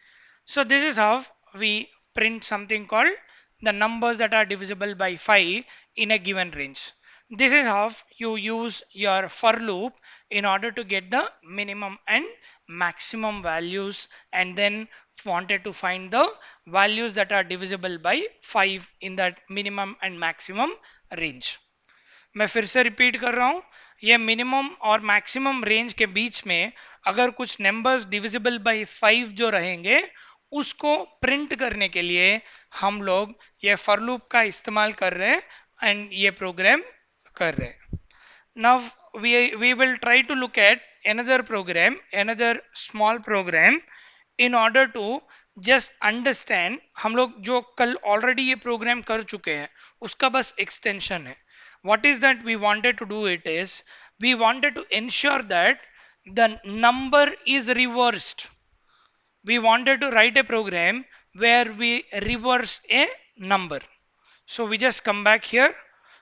So this is how we print something called the numbers that are divisible by 5 in a given range. This is how you use your for loop in order to get the minimum and maximum values, and then wanted to find the values that are divisible by 5 in that minimum and maximum range. मैं फिर से repeat कर रहा हूँ, ये minimum और maximum range के बीच में अगर कुछ नंबर्स डिविजिबल बाय 5 जो रहेंगे, उसको प्रिंट करने के लिए हम लोग ये फॉर लूप का इस्तेमाल कर रहे हैं एंड ये प्रोग्राम कर रहे हैं. Now we will try to look at another small program in order to just understand. हम लोग जो कल ऑलरेडी ये प्रोग्राम कर चुके हैं उसका बस एक्सटेंशन है. What is that we wanted to do? It is we wanted to ensure that the number is reversed. We wanted to write a program where we reverse a number. So we just come back here.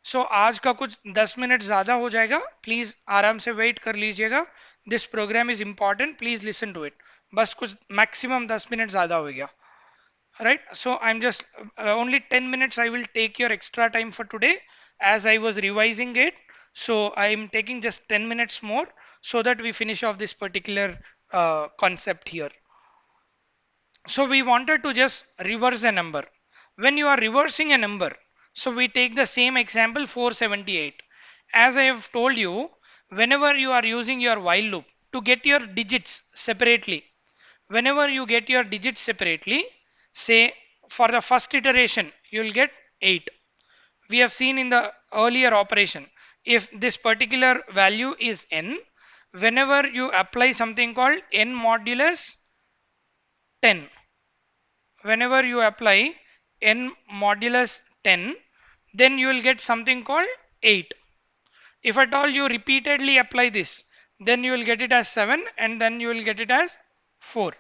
So आज का कुछ 10 minute ज़्यादा हो जाएगा, please आराम से wait कर लीजिएगा. This program is important, please listen to it. बस कुछ मैक्सिमम 10 मिनट ज़्यादा हो गया. Right, so I'm just only 10 minutes I will take your extra time for today, as I was revising it. So I'm taking just 10 minutes more so that we finish off this particular concept here. So we wanted to just reverse a number. When you are reversing a number, so we take the same example 478. As I have told you, whenever you are using your while loop to get your digits separately, whenever you get your digits separately, say for the first iteration you will get 8. We have seen in the earlier operation, if this particular value is n, whenever you apply something called n modulus 10, whenever you apply n modulus 10, then you will get something called 8. If at all you repeatedly apply this, then you will get it as 7, and then you will get it as 4.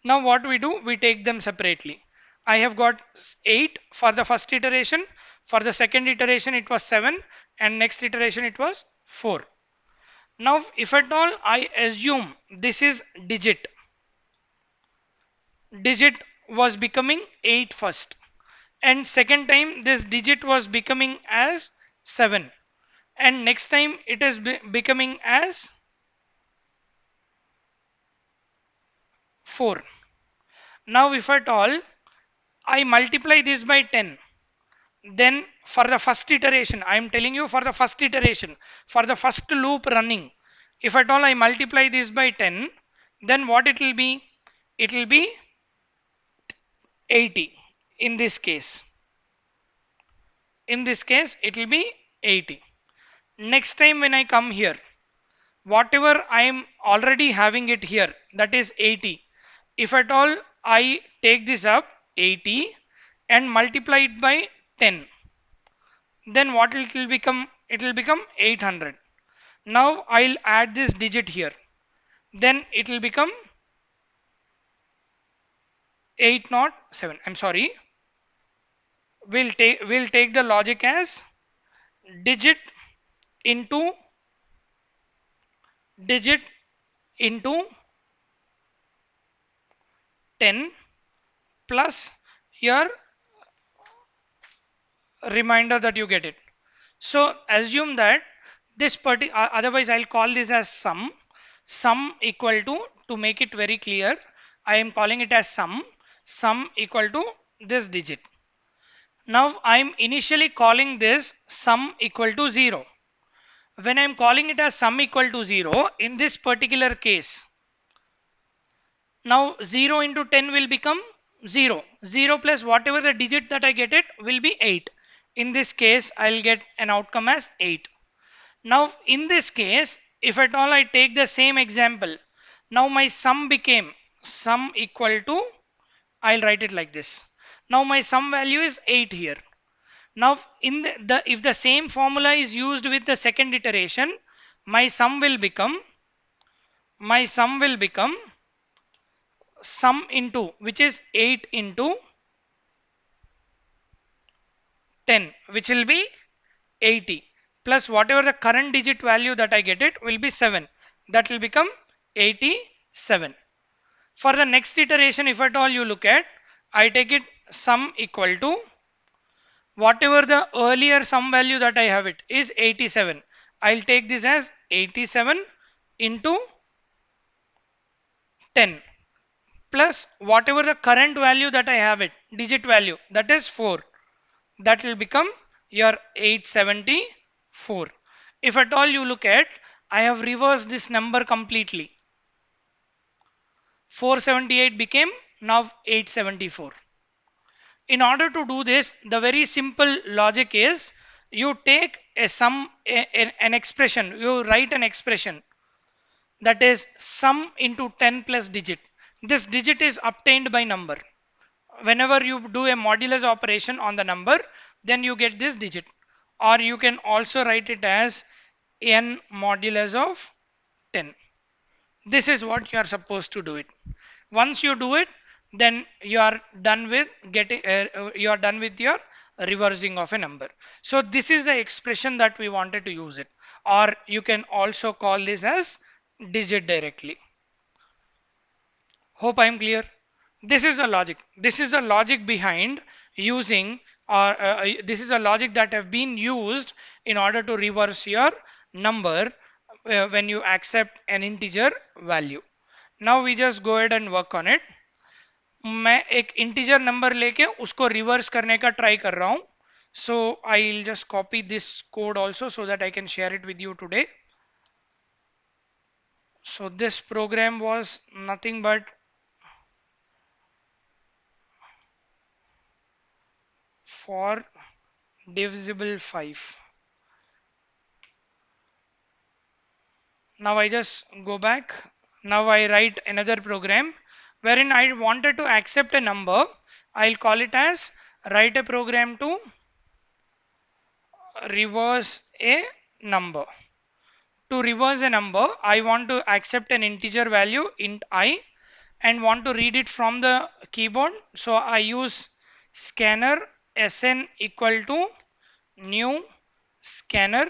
Now what we do, we take them separately. I have got 8 for the first iteration, for the second iteration it was 7, and next iteration it was 4. Now if at all I assume this is digit was becoming 8 first, and second time this digit was becoming as 7, and next time it is becoming as 4. Now if at all I multiply this by 10, then for the first iteration, I am telling you, for the first iteration, for the first loop running, if at all I multiply this by 10, then what it will be? It will be 80 in this case. In this case it will be 80. Next time when I come here, whatever I am already having it here, that is 80. If at all I take this up 80 and multiply it by 10, then what it will become? It will become 800. Now I'll add this digit here. Then it will become 807. I'm sorry. We'll take the logic as digit into digit into 10 plus your reminder that you get it. So assume that this particular, otherwise I'll call this as sum equal to make it very clear, I am calling it as sum equal to this digit. Now I'm initially calling this sum equal to 0. When I'm calling it as sum equal to 0, in this particular case, now 0 into 10 will become 0. 0 plus whatever the digit that I get it will be 8. In this case, I'll get an outcome as 8. Now in this case, if at all I take the same example, now my sum became sum equal to, I'll write it like this. Now my sum value is 8 here. Now in if the same formula is used with the second iteration, my sum will become sum into, which is 8 into 10, which will be 80, plus whatever the current digit value that I get it will be 7, that will become 87. For the next iteration, if at all you look at, I take it sum equal to whatever the earlier sum value that I have it is 87. I'll take this as 87 into 10 plus whatever the current value that I have it, digit value, that is 4. That will become your 874. If at all you look at, I have reversed this number completely. 478 became now 874. In order to do this, the very simple logic is you take a sum, an expression, you write an expression that is sum into 10 plus digit. This digit is obtained by number. Whenever you do a modulus operation on the number, then you get this digit. Or you can also write it as n modulus of 10. This is what you are supposed to do it. Once you do it, then you are done with your reversing of a number. So this is the expression that we wanted to use it, or you can also call this as digit directly. Hope I am clear. This is the logic. This is the logic behind using, or this is a logic that have been used in order to reverse your number when you accept an integer value. Now we just go ahead and work on it. मैं एक integer number लेके उसको reverse करने का try कर रहा हूं. So I'll just copy this code also so that I can share it with you today. So this program was nothing but for divisible 5. Now I just go back. Now I write another program wherein I wanted to accept a number. I'll call it as write a program to reverse a number. To reverse a number, I want to accept an integer value int I and want to read it from the keyboard. So I use scanner sn equal to new scanner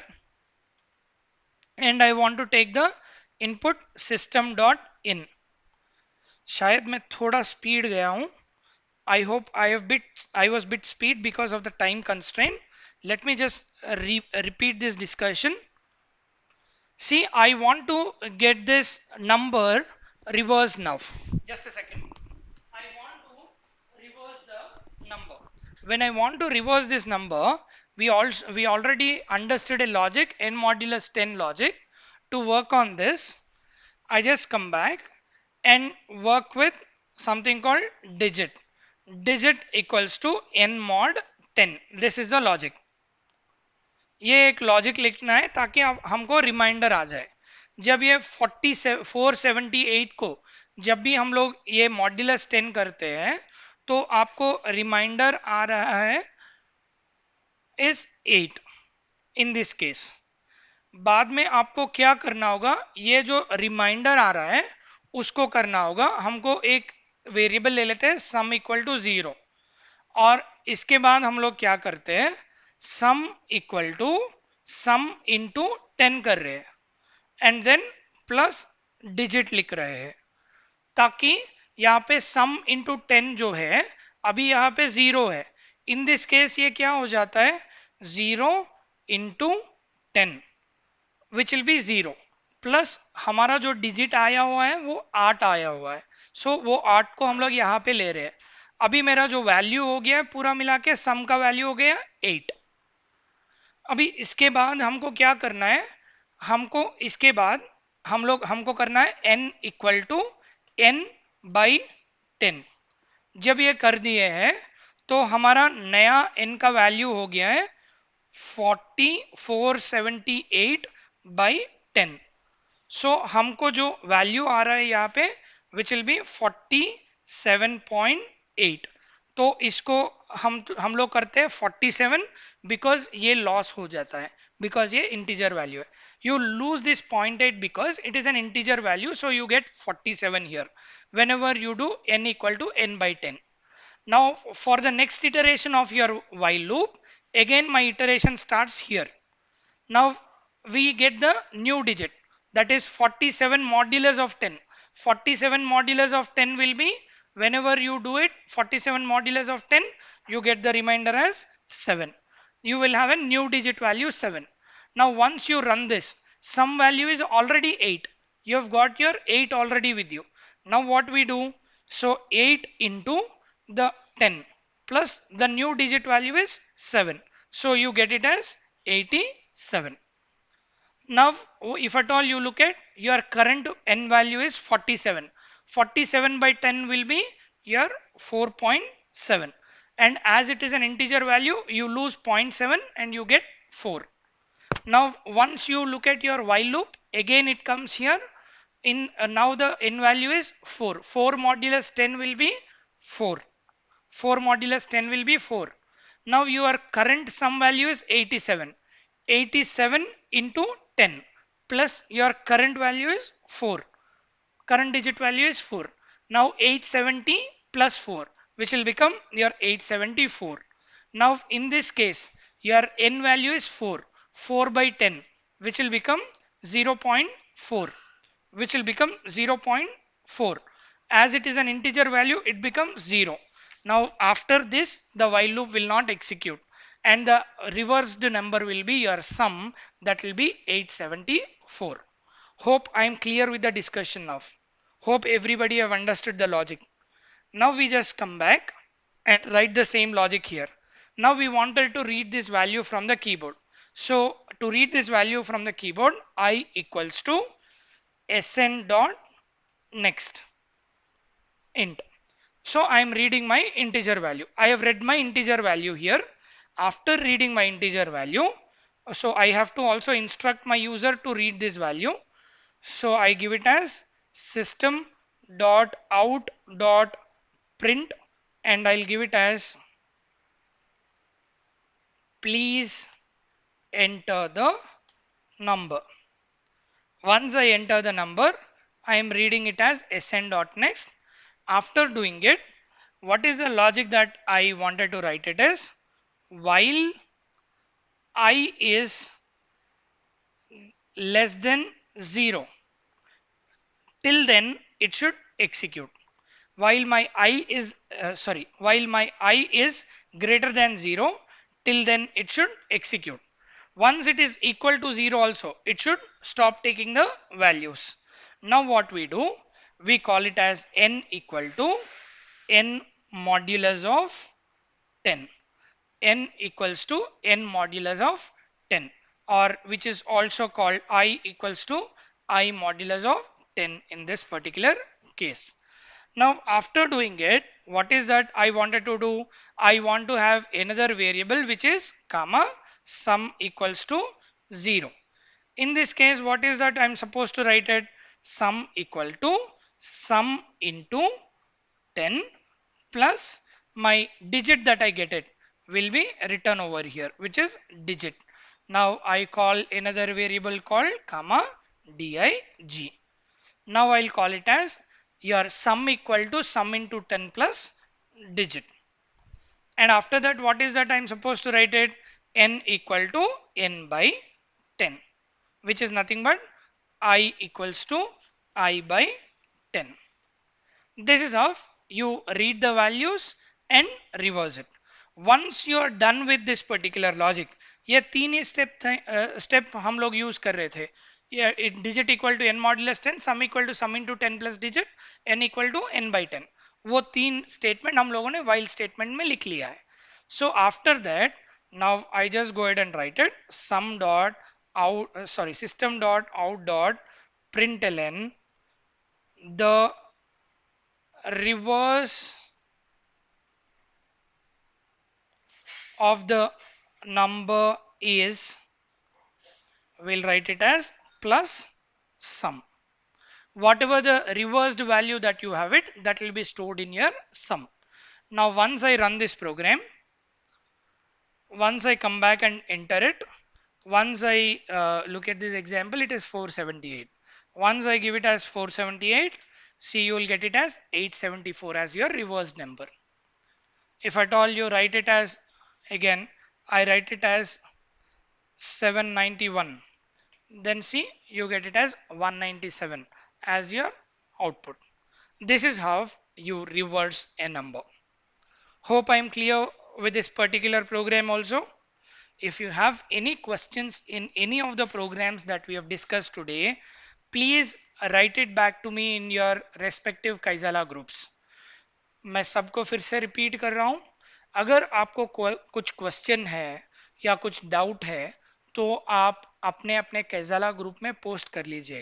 and I want to take the input system dot in. शायद मैं थोड़ा speed गया हूँ. I hope I was bit speed because of the time constraint. Let me just repeat this discussion. See, I want to get this number reversed now. Just a second. I want to reverse the number. When I want to reverse this number, we already understood a logic, n modulus 10 logic. To work on this, I just come back and work with something called digit. Digit equals to n mod 10. This is the logic. ये एक logic लिखना है ताकि हमको reminder आ जाए। जब ये 478 को जब भी हम लोग ये मॉड्यूलस 10 करते हैं तो आपको रिमाइंडर आ रहा है इस 8 इन दिस केस। बाद में आपको क्या करना होगा, ये जो रिमाइंडर आ रहा है उसको करना होगा। हमको एक वेरिएबल ले लेते हैं सम इक्वल टू 0, और इसके बाद हम लोग क्या करते हैं, sum equal to sum into 10 कर रहे हैं एंड देन प्लस डिजिट लिख रहे हैं, ताकि यहाँ पे सम इंटू 10 जो है अभी यहाँ पे 0 है। इन दिस केस ये क्या हो जाता है, 0 into 10 which will be 0 plus हमारा जो डिजिट आया हुआ है वो 8 आया हुआ है। सो वो 8 को हम लोग यहाँ पे ले रहे हैं। अभी मेरा जो वैल्यू हो गया है पूरा मिला के सम का वैल्यू हो गया 8। अभी इसके बाद हमको क्या करना है, हमको इसके बाद हमको करना है n equal to n by 10। जब ये कर दिए हैं तो हमारा नया n का वैल्यू हो गया है 4478 बाई 10। सो हमको जो वैल्यू आ रहा है यहाँ पे विच विल बी 47.8। तो इसको हम लोग करते हैं 47, बिकॉज ये लॉस हो जाता है, बिकॉज ये इंटीजर वैल्यू है। You lose this 0.8 because it is an integer value, so you get 47 here whenever you do n equal to n by 10. Now for the next iteration of your while loop, again my iteration starts here. Now we get the new digit, that is 47 modulus of 10. 47 modulus of 10 will be, whenever you do it 47 modulus of 10, you get the remainder as 7. You will have a new digit value 7. Now once you run this, some value is already 8. You have got your 8 already with you. Now what we do, so 8 into the 10 plus the new digit value is 7. So you get it as 87. Now if at all you look at your current n value is 47. 47 by 10 will be your 4.7, and as it is an integer value you lose 0.7 and you get 4. Now once you look at your while loop, again it comes here in now the n value is 4. 4 modulus 10 will be 4. 4 modulus 10 will be 4. Now your current sum value is 87. 87 into 10 plus your current value is 4. Current digit value is 4. Now 870 plus 4, which will become your 874. Now in this case your n value is 4. 4 by 10, which will become 0.4, which will become 0.4. As it is an integer value, it becomes 0. Now after this the while loop will not execute, and the reversed number will be your sum, that will be 874. Hope I am clear with the discussion now. Hope everybody have understood the logic. Now we just come back and write the same logic here. Now we wanted to read this value from the keyboard. So to read this value from the keyboard, I equals to sn dot next int. So I am reading my integer value. I have read my integer value here. After reading my integer value, so I have to also instruct my user to read this value. So I give it as system dot out dot print, and I'll give it as please enter the number. Once I enter the number, I am reading it as sn.next. After doing it, what is the logic that I wanted to write it as, while I is less than 0, till then it should execute. While my I is while my I is greater than 0, till then it should execute. Once it is equal to 0 also, it should stop taking the values. Now what we do, we call it as n equal to n modulus of 10. N equals to n modulus of 10, or which is also called I equals to I modulus of 10 in this particular case. Now after doing it, what is that I wanted to do? I want to have another variable which is comma sum equals to 0. In this case, what is that I'm supposed to write it? Sum equal to sum into 10 plus my digit that I get it will be written over here, which is digit. Now I call another variable called comma dig. Now I'll call it as your sum equal to sum into 10 plus digit. And after that, what is that I'm supposed to write it? N equal to n by 10, which is nothing but I equals to I by 10. This is how you read the values and reverse it. Once you are done with this particular logic, ये तीन ही step हम लोग use कर रहे थे. ये digit equal to n modulus 10, sum equal to sum into 10 plus digit, n equal to n by 10. वो तीन स्टेटमेंट हम लोगों ने while स्टेटमेंट में लिख लिया है. So after that, now I just go ahead and write it. Sum dot out, system dot out dot println the reverse of the number is, we'll write it as plus sum. Whatever the reversed value that you have it, that will be stored in your sum. Now once I run this program, once I come back and enter it, once I look at this example, it is 478. Once I give it as 478, see, you will get it as 874 as your reversed number. If at all you write it as, again I write it as 791, then see, you get it as 197 as your output. This is how you reverse a number. Hope I am clear with this particular program also. If you have any questions in any of the programs that we have discussed today, please write it back to me in your respective Kaizala groups. मैं सबको फिर से repeat कर रहा हूं, अगर आपको कुछ क्वेश्चन है या कुछ डाउट है तो आप अपने अपने कैजाला ग्रुप में पोस्ट कर लीजिए.